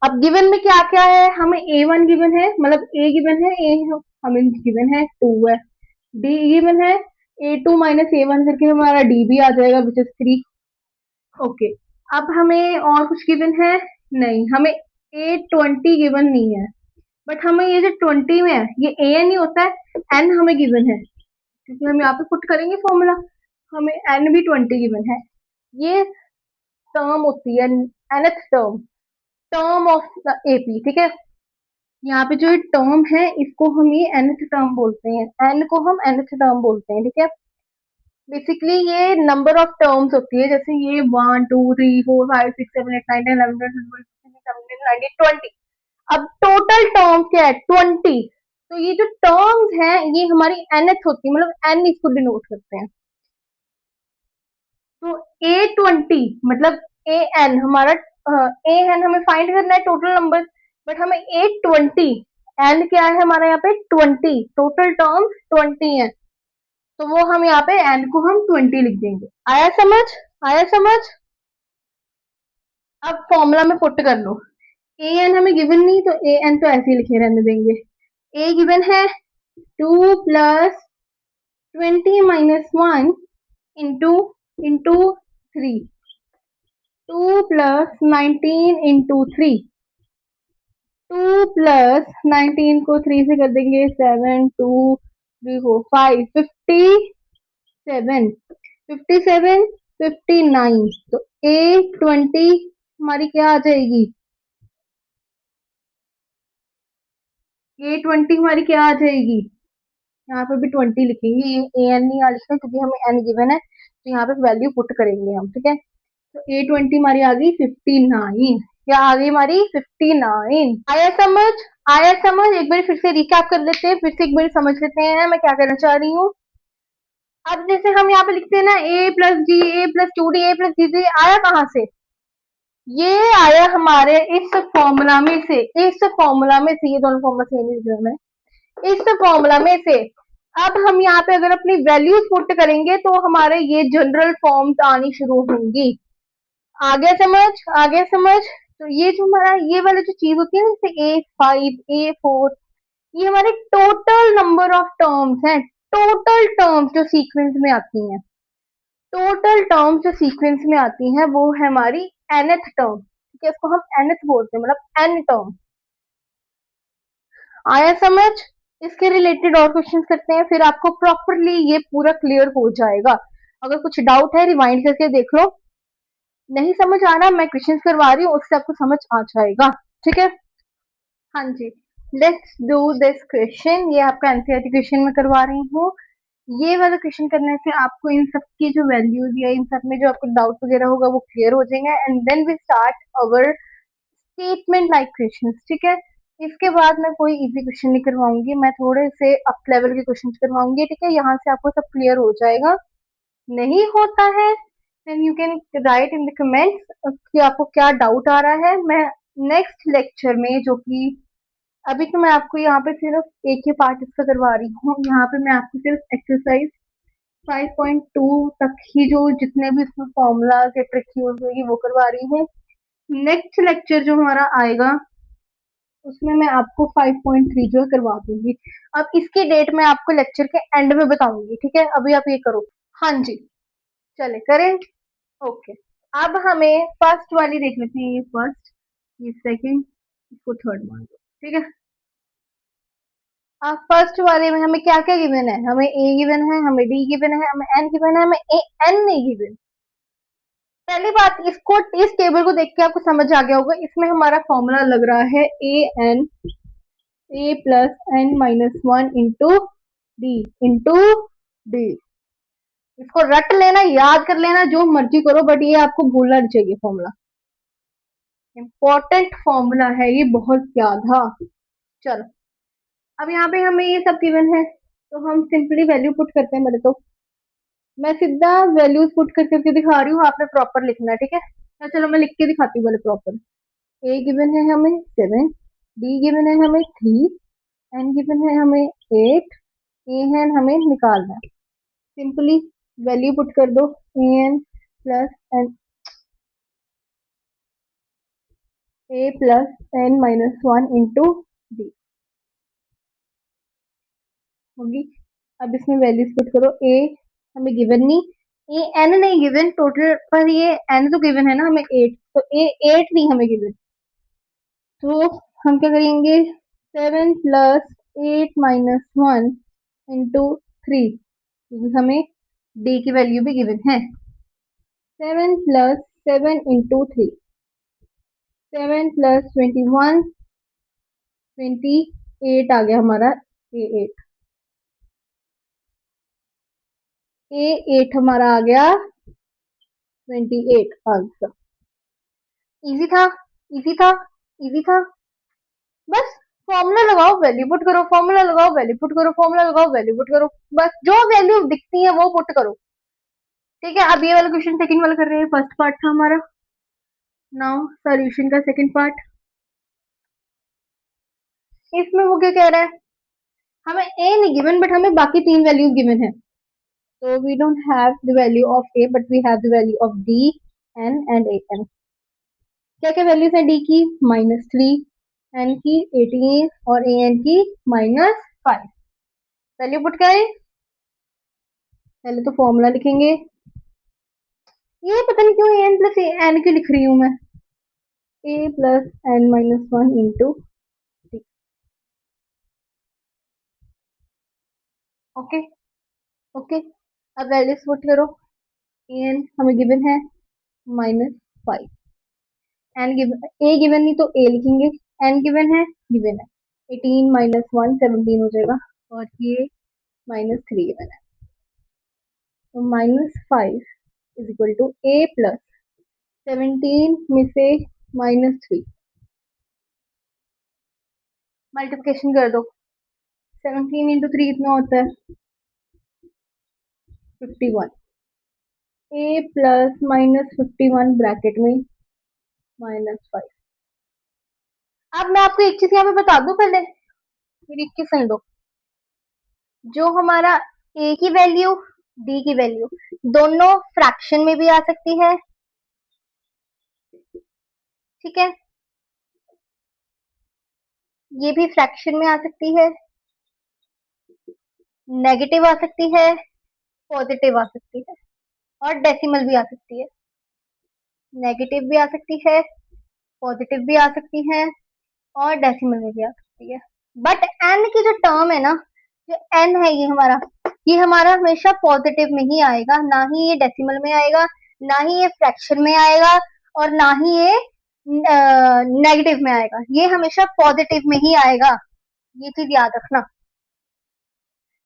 अब गिवन में क्या क्या है? हमें A1 गिवन है, मतलब A गिवन है, A हमें गिवन है 2 है, D गिवन है A2-A1 करके हमारा D भी आ जाएगा, विच इज 3। ओके, अब हमें और कुछ गिवन है? नहीं, हमें A20 गिवन नहीं है, बट हमें ये जो 20 में है ये AN ही होता है, N हमें गिवन है, क्योंकि हम यहाँ पे पुट करेंगे फॉर्मूला, हमें N भी 20 गिवन है। ये टर्म होती है nth term, term of the AP, ठीक है। यहाँ पे जो टर्म है इसको हम ये nth टर्म बोलते हैं, n को हम nth टर्म बोलते हैं, ठीक है। बेसिकली ये नंबर ऑफ टर्म्स होती है, जैसे ये 1 2 3 4 5 6 7 8 9 11 12 13 14 15 16 17 18 19 20। अब टोटल टर्म्स क्या है 20। तो ये जो टर्म्स हैं ये हमारी nth होती है, मतलब n इसको डिनोट करते हैं। तो A20 मतलब ए एन हमारा, ए एन हमें फाइंड करना है टोटल नंबर, बट हमें A20 एन क्या है हमारा यहाँ पे 20, टोटल टर्म्स 20 है, तो वो हम यहाँ पे एन को हम 20 लिख देंगे। आया समझ, आया समझ। अब फॉर्मूला में पुट कर लो। ए एन हमें गिवन नहीं, तो ए एन तो ऐसे ही लिखे रहने देंगे। ए गिवन है 2 + 20 - 1 इंटू इंटू 3, 2 + 19 इंटू 3, 2 + 19 को 3 से कर देंगे 7 2 3 4 5 57, 57 59। तो A20 हमारी क्या आ जाएगी, A20 हमारी क्या आ जाएगी, यहाँ पे भी 20 लिखेंगे, ये ए एन नहीं आ लिखना क्योंकि हमें एन गिवन है, तो यहाँ पे वैल्यू पुट करेंगे हम, ठीक है। तो A20 हमारी आ गई 59, क्या आ गई हमारी 59। आया समझ, आया समझ। एक बार फिर से रिकैप कर लेते हैं, फिर से एक बार समझ लेते हैं मैं क्या कहना चाह रही हूँ। अब जैसे हम यहाँ पे लिखते हैं ना A+D, A+2D, A+D आया कहाँ से, ये आया हमारे इस फॉर्मूला में से, इस फॉर्मूला में से, ये दोनों फॉर्मूला सेम लिख दिया मैंने, इस फॉर्मूला में से। अब हम यहाँ पे अगर अपनी वैल्यूज पुट करेंगे तो हमारे ये जनरल फॉर्म्स आनी शुरू होंगी। आगे समझ, आगे समझ। तो ये जो हमारा ये वाली जो चीज होती है ना, जैसे A5 A4, ये हमारे टोटल नंबर ऑफ टर्म्स हैं, टोटल टर्म्स जो सीक्वेंस में आती हैं, टोटल टर्म्स जो सीक्वेंस में आती हैं वो है हमारी nth टर्म, ठीक है, इसको हम nth बोलते हैं, मतलब n टर्म। आया समझ। इसके रिलेटेड और क्वेश्चंस करते हैं, फिर आपको प्रॉपरली ये पूरा क्लियर हो जाएगा। अगर कुछ डाउट है रिवाइंड करके देख लो, नहीं समझ आ रहा मैं क्वेश्चंस करवा रही हूँ उससे आपको समझ आ जाएगा, ठीक है। हाँ जी, लेट्स डू दिस क्वेश्चन, ये आपका एनसीईआरटी क्वेश्चन में करवा रही हूँ। ये वाला क्वेश्चन करने से आपको इन सब की जो वैल्यूज या इन सब में जो आपको डाउट वगैरह होगा वो क्लियर हो जाएंगे, and then we start our statement like question, ठीक है। इसके बाद मैं कोई इजी क्वेश्चन नहीं करवाऊंगी, मैं थोड़े से अप लेवल के क्वेश्चन करवाऊंगी, ठीक है, यहाँ से आपको सब क्लियर हो जाएगा। नहीं होता है then you can write in the comments कि आपको क्या डाउट आ रहा है। मैं नेक्स्ट लेक्चर में, जो कि अभी तो मैं आपको यहाँ पे सिर्फ एक ही पार्ट इसका करवा रही हूँ, यहाँ पे मैं आपको सिर्फ एक्सरसाइज 5.2 तक ही जो जितने भी इसमें फॉर्मूला के ट्रिक यूज होगी वो करवा रही हूँ। नेक्स्ट लेक्चर जो हमारा आएगा उसमें मैं आपको 5.3 जो है करवा दूंगी। अब इसकी डेट मैं आपको लेक्चर के एंड में बताऊंगी, ठीक है, अभी आप ये करो। हाँ जी, चले करें। ओके, अब हमें फर्स्ट वाली देख लेते हैं, ये फर्स्ट, ये सेकंड, इसको थर्ड मान लो, ठीक है। अब फर्स्ट वाले में हमें क्या क्या गिवन है, हमें ए गिवन है, हमें डी गिवन है, हमें एन गिवन है, हमें ए एन नहीं गिवन। पहली बात, इसको इस टेबल को देख के आपको समझ आ गया होगा, इसमें हमारा फॉर्मूला लग रहा है A+N-1 इंटू डी। इसको रट लेना, याद कर लेना, जो मर्जी करो, बट ये आपको भूलना नहीं चाहिए फॉर्मूला, इंपॉर्टेंट फॉर्मूला है ये बहुत ज्यादा। चलो, अब यहाँ पे हमें ये सब गिवन है, तो हम सिंपली वैल्यू पुट करते हैं। मेरे तो मैं सीधा वैल्यूज पुट करके दिखा रही हूँ, आपने प्रॉपर लिखना है, ठीक है। चलो मैं लिख के दिखाती हूँ पहले प्रॉपर। ए गिवन है हमें 7, डी गिवन है हमें 3, एन गिवन है हमें 8, ए है हमें निकालना है। सिंपली वैल्यू पुट कर दो, A+N-1 इंटू डी होगी। अब इसमें वैल्यूज पुट करो, ए हमें गिवन नहीं, ए एन नहीं गिवन टोटल, पर ये एन तो गिवन है ना हमें 8, तो ए 8 नहीं हमें गिवन, तो हम क्या करेंगे 7 + 8 - 1 इंटू 3, क्योंकि हमें डी की वैल्यू भी गिवन है। 7 + 7 इंटू 3, 7 + 21, 28 आ गया हमारा A8। A8 हमारा आ गया 28 आंसर। इजी था, इजी था, इजी था। बस फॉर्मूला लगाओ, वैल्यू पुट करो, फॉर्मूला लगाओ, वैल्यू पुट करो, फॉर्मूला लगाओ, वैल्यू पुट करो। बस जो वैल्यू दिखती है वो पुट करो। ठीक है, अब ये वाला क्वेश्चन सेकंड वाला कर रहे हैं। फर्स्ट पार्ट था हमारा, नाउ सॉल्यूशन का सेकंड पार्ट। इसमें वो क्या कह रहा है, हमें ए नहीं गिवन बट हमें बाकी तीन वैल्यूज गिवन है। तो we don't have the value of A but we have the value of D, N and A N. क्या क्या वैल्यूज है डी की, -3, एन की 18 और ए एन की -5। वैल्यू पुट करें, पहले तो फॉर्मूला लिखेंगे। ये पता नहीं क्यों ए एन प्लस एन क्यों लिख रही हूं मैं, A plus N -1 into D. Okay okay, अब वैल्यूज पुट करो। ए एन हमें गिवन है -5, एन गिवन, ए गिवन नहीं तो ए लिखेंगे, एन गिवन है, गिवन है 18 -1 17 हो जाएगा, और ये -3 गिवन है। तो -5 is equal to A plus 17 में से -3, मल्टीप्लिकेशन कर दो। 17 इंटू 3 कितना होता है, 51। ए प्लस -51 ब्रैकेट में -5। अब मैं आपको एक चीज यहाँ पे बता दूं, पहले मेरी एक चीज सुन लो। जो हमारा ए की वैल्यू, डी की वैल्यू दोनों फ्रैक्शन में भी आ सकती है। ठीक है, ये भी फ्रैक्शन में आ सकती है, नेगेटिव आ सकती है, पॉजिटिव आ सकती है, और डेसिमल भी आ सकती है। नेगेटिव भी आ सकती है, पॉजिटिव भी आ सकती है, और डेसिमल में भी आ सकती है। बट एन की जो टर्म है ना, जो एन है ये हमारा हमेशा पॉजिटिव में ही आएगा, ना ही ये डेसिमल में आएगा, ना ही ये फ्रैक्शन में आएगा, और ना ही ये नेगेटिव में आएगा। ये हमेशा पॉजिटिव में ही आएगा, ये चीज याद रखना।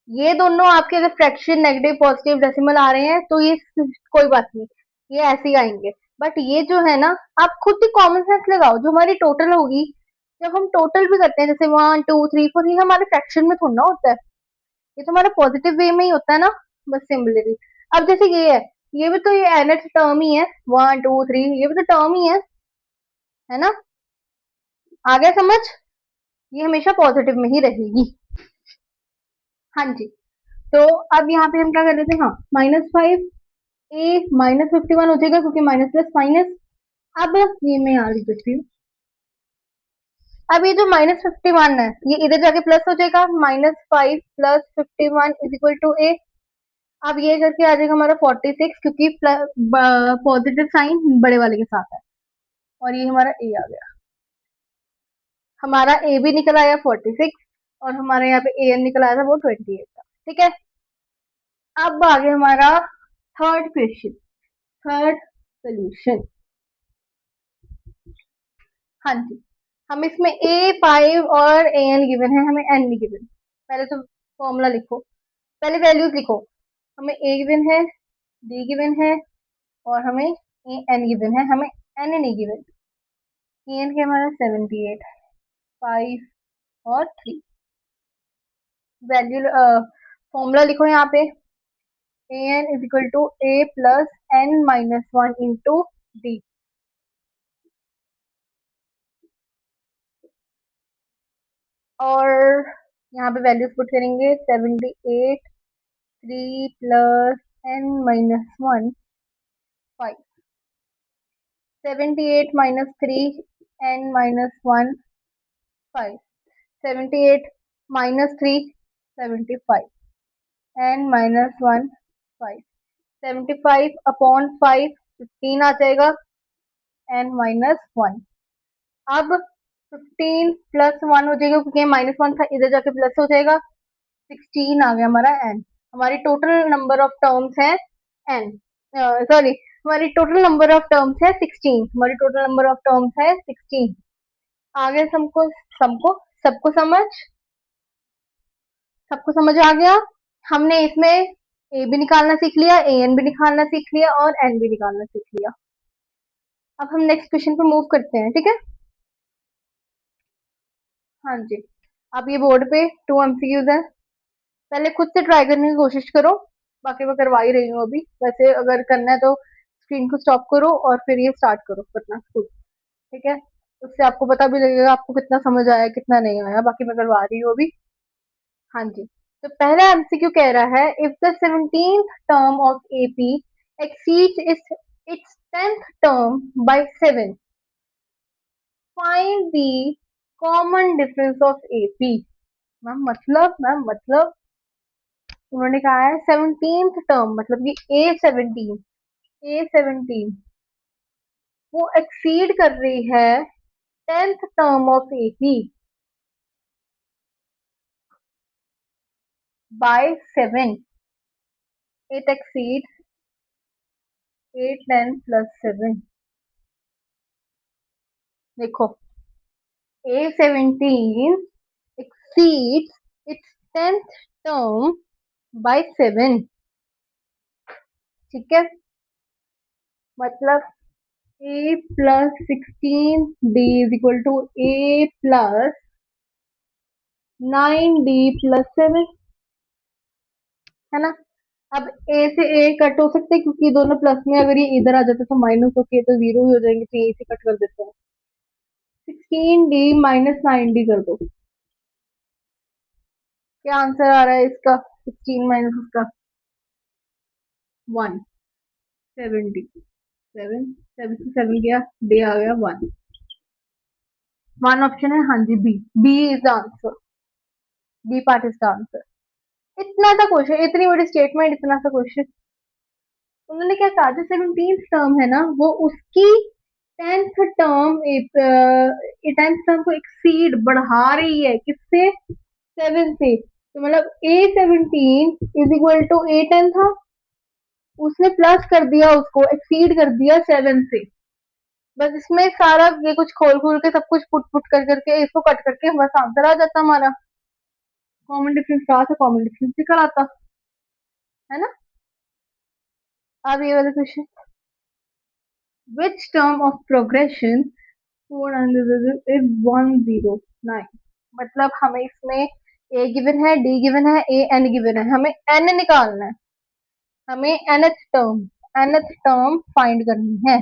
ये दोनों आपके अगर फ्रैक्शन नेगेटिव पॉजिटिव डेसिमल आ रहे हैं तो ये कोई बात नहीं, ये ऐसे ही आएंगे। बट ये जो है ना, आप खुद ही कॉमन सेंस लगाओ। जो हमारी टोटल होगी, जब हम टोटल भी करते हैं जैसे 1 2 3 4, ये हमारे फ्रैक्शन में थोड़ा ना होता है, ये तो हमारा पॉजिटिव वे में ही होता है ना, बस सिमिलरली। अब जैसे ये है, ये भी तो ये एनथ टर्म ही है, 1 2 3, ये भी तो टर्म ही है ना। आ गया समझ, ये हमेशा पॉजिटिव में ही रहेगी। हाँ जी, तो अब यहाँ पे हम क्या कर रहे थे, हाँ -5, ए -51 हो जाएगा क्योंकि माइनस प्लस माइनस। अब ये मैं यहाँ लिख देती हूँ। अब ये जो -51 है, ये इधर जाके प्लस हो जाएगा, -5 प्लस 51 इज इक्वल टू ए। अब ये करके आ जाएगा हमारा 46, क्योंकि पॉजिटिव साइन बड़े वाले के साथ है, और ये हमारा ए आ गया। हमारा ए भी निकल आया 46, और हमारे यहाँ पे ए एन निकल आया था वो 28 था। ठीक है, अब आ गया हमारा थर्ड क्वेश्चन, थर्ड सोल्यूशन। हाँ जी, हम इसमें A5 और AN गिवन है, हमें N नहीं गिवन। पहले तो फॉर्मूला लिखो, पहले वैल्यूज लिखो। हमें A गिवन है, D गिवन है, और हमें N गिवन है, हमें N नहीं गिवन। AN के हमारा 78, 5 और 3। वैल्यू फॉर्मूला लिखो यहाँ पे, AN is equal to A plus N -1 into D। और यहाँ पे वैल्यूज पुट करेंगे, 78, 3 plus N -1 5, 78 -3 N -1 5, 78 -3 75 N -1 5, 75 upon 5 15 आ जाएगा, N -1। अब 15 प्लस 1 हो जाएगा क्योंकि -1 था, इधर जाके प्लस हो जाएगा, 16 आ गया हमारा N। हमारी टोटल नंबर ऑफ टर्म्स है N, सॉरी, हमारी टोटल नंबर ऑफ टर्म्स है 16, हमारी टोटल नंबर ऑफ टर्म्स है 16। आ गया सबको, सबको सबको समझ आ गया। हमने इसमें ए भी निकालना सीख लिया, ए एन भी निकालना सीख लिया और एन भी निकालना सीख लिया। अब हम नेक्स्ट क्वेश्चन पे मूव करते हैं, ठीक है। हाँ जी, अब ये बोर्ड पे 2 एमसीक्यूज है। पहले खुद से ट्राई करने की कोशिश करो, बाकी मैं करवा ही रही हूँ अभी। वैसे अगर करना है तो स्क्रीन को स्टॉप करो और फिर ये स्टार्ट करो करना खुद, ठीक है। उससे आपको पता भी लगेगा आपको कितना समझ आया कितना नहीं आया। बाकी मैं करवा रही हूँ अभी। हाँ जी, तो पहला एमसीक्यू कह रहा है if the 17th term of AP exceeds its 10th term by 7, find the common difference of AP। Ma'am मतलब उन्होंने कहा है 17th टर्म मतलब कि ए 17 वो एक्सीड कर रही है 10th term of AP by 7। It exceed 8 10 plus 7। देखो, A17 exceeds its 10th term by 7, ठीक है। मतलब A plus 16D is equal to A plus 9D plus 7, है ना। अब A से A कट हो सकते हैं क्योंकि दोनों प्लस में, अगर ये इधर आ जाते तो माइनस होके तो जीरो ही हो जाएंगे, तो A से कट कर देते हैं। 16D माइनस 9D कर दो। क्या आंसर आ रहा है इसका? 16 माइनस उसका 1, 70। 7 7 से 7 गया, डे आ गया 1। 1 ऑप्शन है, हाँ जी, B. B is the answer. B part is the answer. इतना सा क्वेश्चन, इतनी बड़ी स्टेटमेंट, इतना सा क्वेश्चन। उन्होंने क्या कहा, जो 17th टर्म है ना वो उसकी 10th टर्म 10th टर्म को एक्सीड बढ़ा रही है किससे? 7 से। तो मतलब A17 is equal to A10 था, उसने प्लस कर दिया, उसको एक्सीड कर दिया 7 से। बस इसमें सारा ये कुछ खोल खोल के सब कुछ पुट पुट कर करके इसको कट करके बस आंसर आ जाता हमारा। कॉमन डिफरेंस कहा था, कॉमन डिफरेंस निकल आता, है ना। अब ये वाला question, which term of progression 109। मतलब हमें इसमें ए गिवन है, डी गिवन है, ए एन गिवन है, हमें एन निकालना है। हमें एनथ टर्म फाइंड करनी है,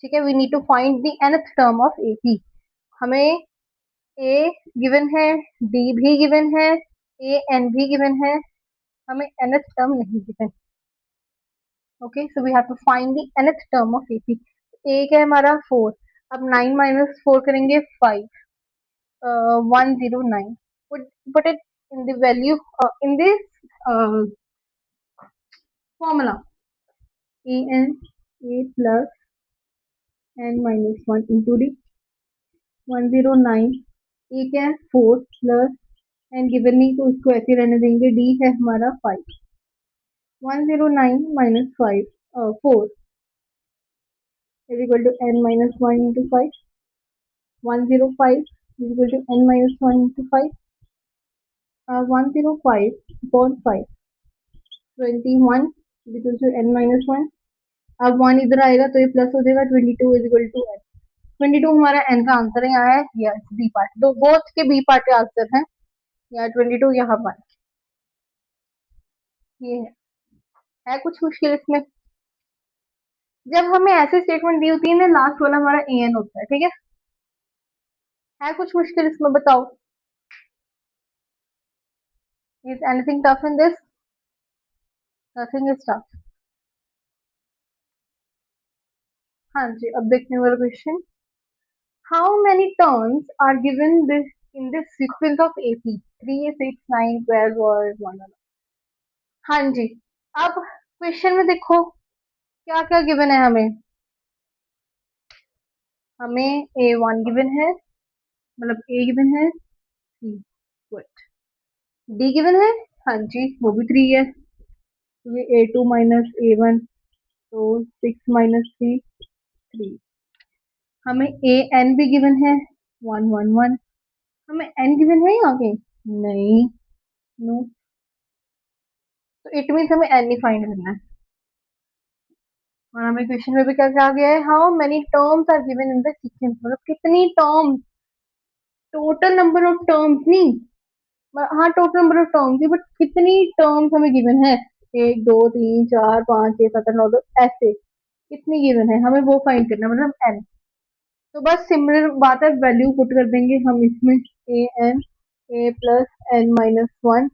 ठीक है। We need to find the nth term of AP. हमें ए गिवन है, डी भी गिवन है, ए एन भी गिवन है, हमें nth टर्म नहीं given. Okay, so we have to find the nth term of AP. A क्या है हमारा 4। अब 9 माइनस 4 करेंगे 5, 109। Put it in the value in this formula, A N A plus N minus 1 into D 109। A क्या है 4 plus N given नहीं तो इसको ऐसे रहने देंगे, डी है हमारा 5। 109 minus 4 is equal to n minus 1 into 5. 105 is equal to n minus 1 into 5. 105 upon 5, 21 is equal to n minus 1। अब 1 इधर आएगा तो ये प्लस हो जाएगा, 22 is equal to n। 22 हमारा n का आंसर यहाँ है, यस बी पार्ट। दो बोथ के बी पार्ट के आंसर हैं, यहाँ 22 यहाँ 1। ये है कुछ मुश्किल इसमें। जब हमें ऐसे स्टेटमेंट दी होती है ना, लास्ट वाला हमारा ए एन होता है, ठीक है कुछ मुश्किल इसमें, बताओ। Is anything tough in this? Nothing is tough. हाँ जी, अब देखने वाला question, how many turns are given this in this sequence of AP 3 6 9 12 और 1। हाँ जी, अब क्वेश्चन में देखो क्या क्या गिवन है हमें। हमें A1 गिवन है, मतलब ए गिवन है 3, गुड। डी गिवन है, हाँ जी वो भी 3 है, तो ये A2 माइनस A1, तो 6 माइनस 3 3। हमें ए एन भी गिवन है, 111 हमें n गिवन है यहाँ पे? नहीं, नो। तो इट मीन्स हमें n ही फाइंड करना है। और हमें क्वेश्चन में भी क्या क्या गया है, how many terms are given in the sequence, मतलब कितनी terms, total number of terms नहीं, हाँ टोटल नंबर ऑफ टर्म्स ही, बट कितनी टर्म्स हमें गिवन है, 1 2 3 4 5 6 7 8 9 10 ऐसे कितनी गिवन है, हमें वो फाइंड करना है, मतलब n। तो बस सिमिलर बात है, वैल्यू पुट कर देंगे हम इसमें, A N, A plus N minus one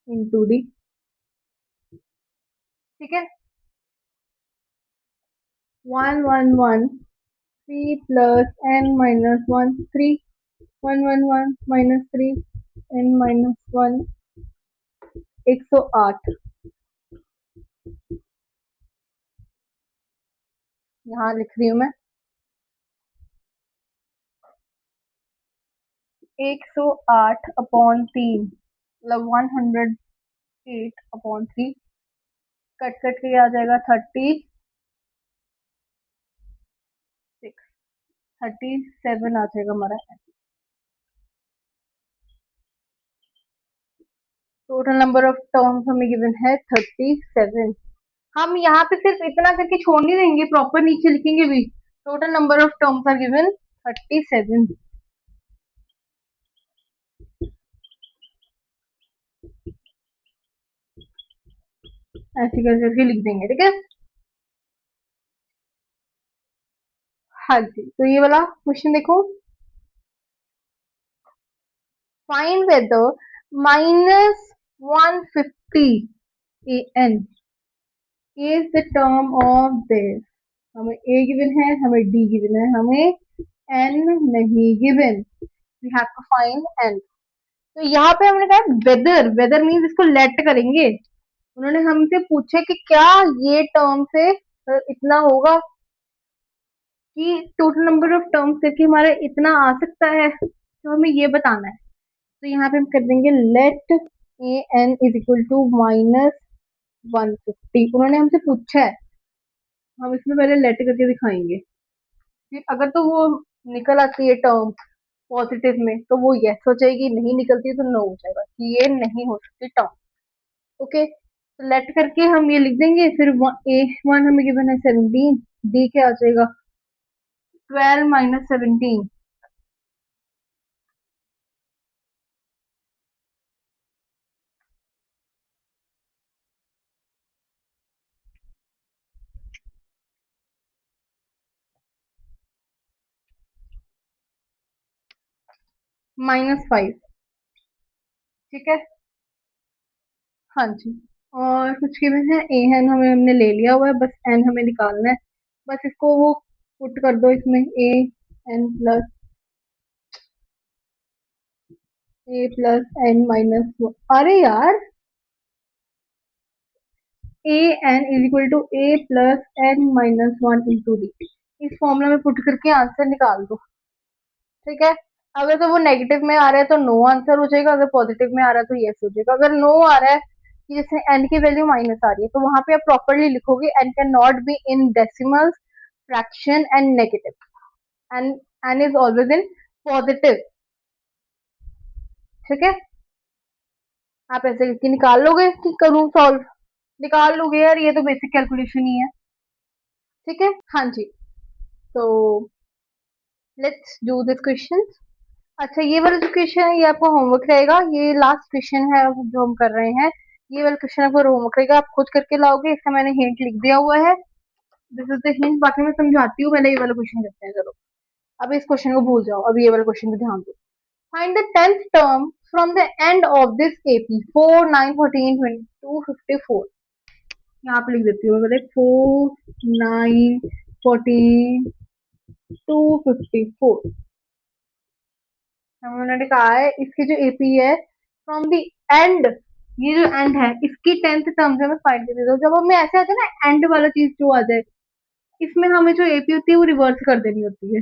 into D. ठीक है, 111 3 plus N minus one 3, 111 minus 3 N minus one 108। यहाँ लिख रही हूँ मैं 108 अपॉन 3, मतलब 108/3, कट कट के आ जाएगा 37 आ जाएगा हमारा। टोटल नंबर ऑफ टर्म्स हमें गिवन है 37। हम यहाँ पे सिर्फ इतना करके छोड़ नहीं देंगे, प्रॉपर नीचे लिखेंगे भी, total number of terms are given 37। ऐसे कर करके लिख देंगे, ठीक है। हाँ जी, तो ये वाला क्वेश्चन देखो, find weather -150 an is the term of this. हमें ए गिवन है, हमें डी गिवन है, हमें एन नहीं given, we have to find N. तो यहाँ पे हमने कहा वेदर, वेदर मीन्स इसको लेट करेंगे। उन्होंने हमसे पूछा कि क्या ये टर्म से इतना होगा, कि टोटल नंबर ऑफ टर्म्स करके हमारा इतना आ सकता है, तो हमें ये बताना है। तो यहाँ पे हम कर देंगे let A N is equal to -150। उन्होंने हमसे पूछा है, हम इसमें पहले लेट करके दिखाएंगे, फिर अगर तो वो निकल आती है टर्म पॉजिटिव में तो वो यस हो जाएगी, नहीं निकलती है तो नो हो जाएगा कि ये नहीं हो सकती टर्म। ओके, तो लेट करके हम ये लिख देंगे, फिर ए वन हमें गिवन है 17, डी क्या आ जाएगा 12 माइनस 17, -5। ठीक है, हाँ जी। और कुछ गिवन है, ए एन हमें हमने ले लिया हुआ है, बस एन हमें निकालना है, बस इसको वो पुट कर दो इसमें, ए प्लस एन माइनस, अरे यार A N is equal to A+N-1 × D, इस फॉर्मूला में पुट करके आंसर निकाल दो। ठीक है, अगर तो वो नेगेटिव में आ रहा है तो नो आंसर हो जाएगा, अगर पॉजिटिव में आ रहा है तो यस हो जाएगा। अगर नो आ रहा है कि जैसे एन की वैल्यू माइनस आ रही है, तो वहां पे आप प्रॉपरली लिखोगे N can not be in decimals, fraction and negative, and N is always in positive. ठीक है, आप ऐसे करके निकाल लोगे कि करूँ सॉल्व, निकाल लोगे यार, ये तो बेसिक कैलकुलेशन ही है। ठीक है, हाँ जी, तो लेट्स डू दिस क्वेश्चन। अच्छा, ये वाला जो क्वेश्चन है ये आपका होमवर्क रहेगा, ये लास्ट क्वेश्चन है जो हम कर रहे हैं, ये वाला क्वेश्चन आपका होमवर्क रहेगा, आप खुद करके लाओगे, इसका मैंने हिंट लिख दिया हुआ है, दिस इज द हिंट। बाकी मैं समझाती हूँ, पहले ये वाला क्वेश्चन करते हैं, चलो अब इस क्वेश्चन को भूल जाओ, अब ये वाला क्वेश्चन पे ध्यान दो। Find the 10th term from the end of this AP 4 9 14 22 54। यहाँ पे लिख देती हूँ, पहले 4 9 14 254। उन्होंने कहा है इसकी जो एपी है फ्रॉम दी एंड, ये जो एंड है इसकी 10th टर्म से हमें फाइंड कर दो। जब हमें ऐसे आता है ना एंड वाला चीज जो आ जाए, इसमें हमें जो एपी होती है वो रिवर्स कर देनी होती है,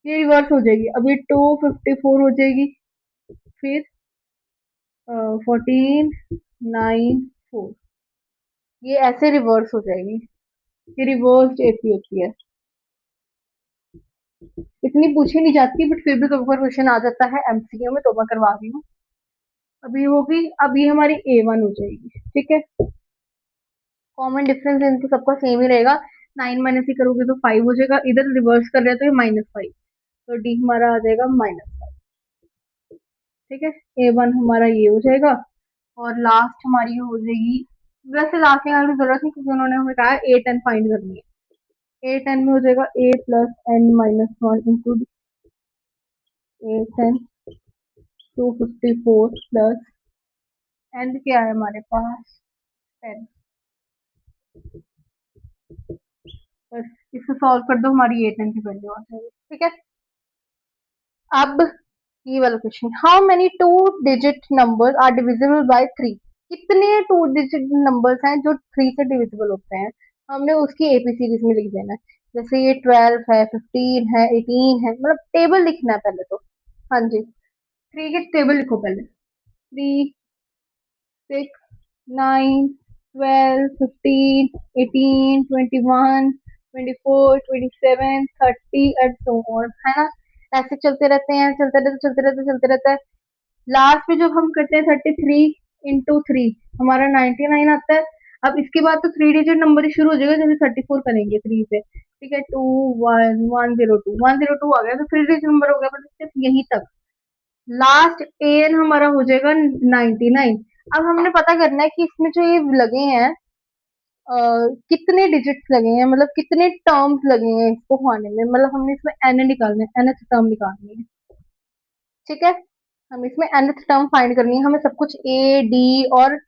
ये रिवर्स हो जाएगी, अभी 254 हो जाएगी, फिर 14 9 4, ये ऐसे रिवर्स हो जाएगी, ये रिवर्स एपी होती है। इतनी पूछी नहीं जाती बट फिर भी कभी कभार क्वेश्चन आ जाता है एमसीक्यू में, तो मैं करवा रही हूँ। अभी होगी, अब ये हमारी A1 हो जाएगी, ठीक है। कॉमन डिफरेंस इनको सबका सेम ही रहेगा। 9 - करोगे तो 5 हो जाएगा, इधर रिवर्स कर रहे हैं तो ये -5, तो डी हमारा आ जाएगा -5, ठीक है। A1 हमारा ये हो जाएगा, और लास्ट हमारी हो जाएगी, वैसे लास्ट निकालने की जरूरत नहीं क्योंकि उन्होंने हमें कहा A10 फाइंड करनी है। A10 में हो जाएगा A+n - 1 into A10 254 plus and क्या है हमारे पास 10। बस इसे सॉल्व कर दो, हमारी A10 की वैल्यू आ जाएगी, ठीक है। अब ये वाला question, how many two digit numbers are divisible by 3? कितने टू डिजिट नंबर्स हैं जो 3 से डिविजिबल होते हैं? हमने उसकी एपी सीरीज में लिख देना है। जैसे ये 12 है, 15 है, 18 है, मतलब टेबल लिखना है पहले तो। हाँ जी, 3 के टेबल लिखो पहले। 3, 6, 9, 12, 15, 18, 21, 24, 27, 30 एंड सो ऑन, है ना। ऐसे चलते रहते हैं, चलते रहते हैं। लास्ट में जब हम करते हैं 33 × 3 हमारा 99 आता है। अब इसके बाद तो 3 डिजिट नंबर ही शुरू हो जाएगा, जैसे 34 करेंगे 3 से, ठीक है। 2 1 102 102 आ गया तो 3 डिजिट नंबर हो गया, मतलब सिर्फ यहीं तक। लास्ट एन हमारा हो जाएगा 99। अब हमने पता करना है कि इसमें जो ये लगे हैं, कितने डिजिट्स लगे हैं, मतलब कितने टर्म्स लगे हैं इसको खाने में, मतलब हमने इसमें एन निकालना है, nth टर्म निकालनी है, ठीक है। हम इसमें nth टर्म फाइंड करनी है, हमें सब कुछ ए डी और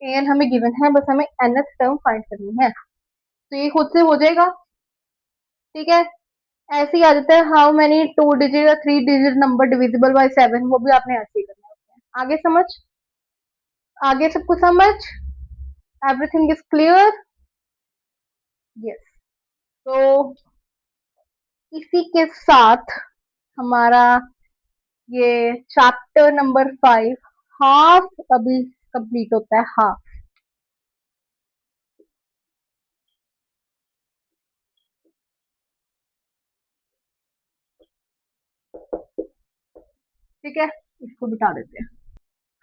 एन हमें गिवन है, बस हमें nth टर्म फाइंड करनी है, तो ये खुद से हो जाएगा, ठीक है। ऐसे ही आ जाता है, हाउ मेनी टू डिजिट या 3 डिजिट नंबर डिविजिबल बाय 7, वो भी आपने ऐसे ही करना है। आगे समझ, आगे सबको समझ, एवरीथिंग इज क्लियर, यस। तो इसी के साथ हमारा ये चैप्टर नंबर 5 हाफ अभी कंप्लीट होता है, हाफ, ठीक है। इसको बिठा देते हैं।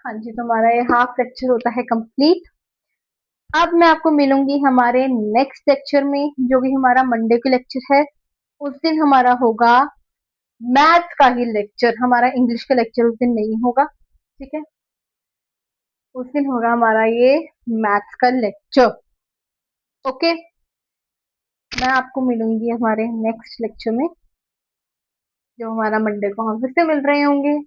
हाँ जी, तो हमारा ये हाफ लेक्चर होता है कंप्लीट। अब मैं आपको मिलूंगी हमारे नेक्स्ट लेक्चर में, जो कि हमारा मंडे का लेक्चर है। उस दिन हमारा होगा मैथ का ही लेक्चर, हमारा इंग्लिश का लेक्चर उस दिन नहीं होगा, ठीक है। उस दिन होगा हमारा ये मैथ्स का लेक्चर, ओके। मैं आपको मिलूंगी हमारे नेक्स्ट लेक्चर में, जो हमारा मंडे को हम फिर से मिल रहे होंगे,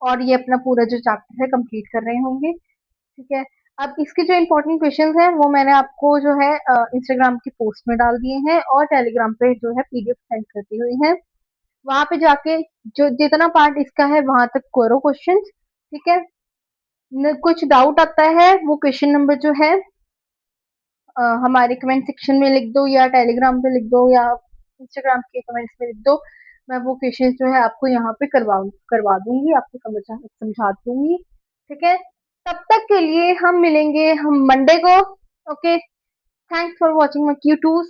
और ये अपना पूरा जो चैप्टर है कंप्लीट कर रहे होंगे, ठीक है। अब इसके जो इम्पोर्टेंट क्वेश्चंस हैं वो मैंने आपको जो है इंस्टाग्राम की पोस्ट में डाल दिए हैं, और टेलीग्राम पे जो है पीडीएफ सेंड करती हुई है। वहां पे जाके जो जितना पार्ट इसका है वहां तक करो क्वेश्चन, ठीक है। कुछ डाउट आता है वो क्वेश्चन नंबर जो है हमारे कमेंट सेक्शन में लिख दो, या टेलीग्राम पे लिख दो, या इंस्टाग्राम के कमेंट्स में लिख दो। मैं वो क्वेश्चन जो है आपको यहाँ पे करवा दूंगी, आपको समझा दूंगी, ठीक है। तब तक के लिए हम मिलेंगे हम मंडे को, okay. Thanks for watching my क्यूटूज।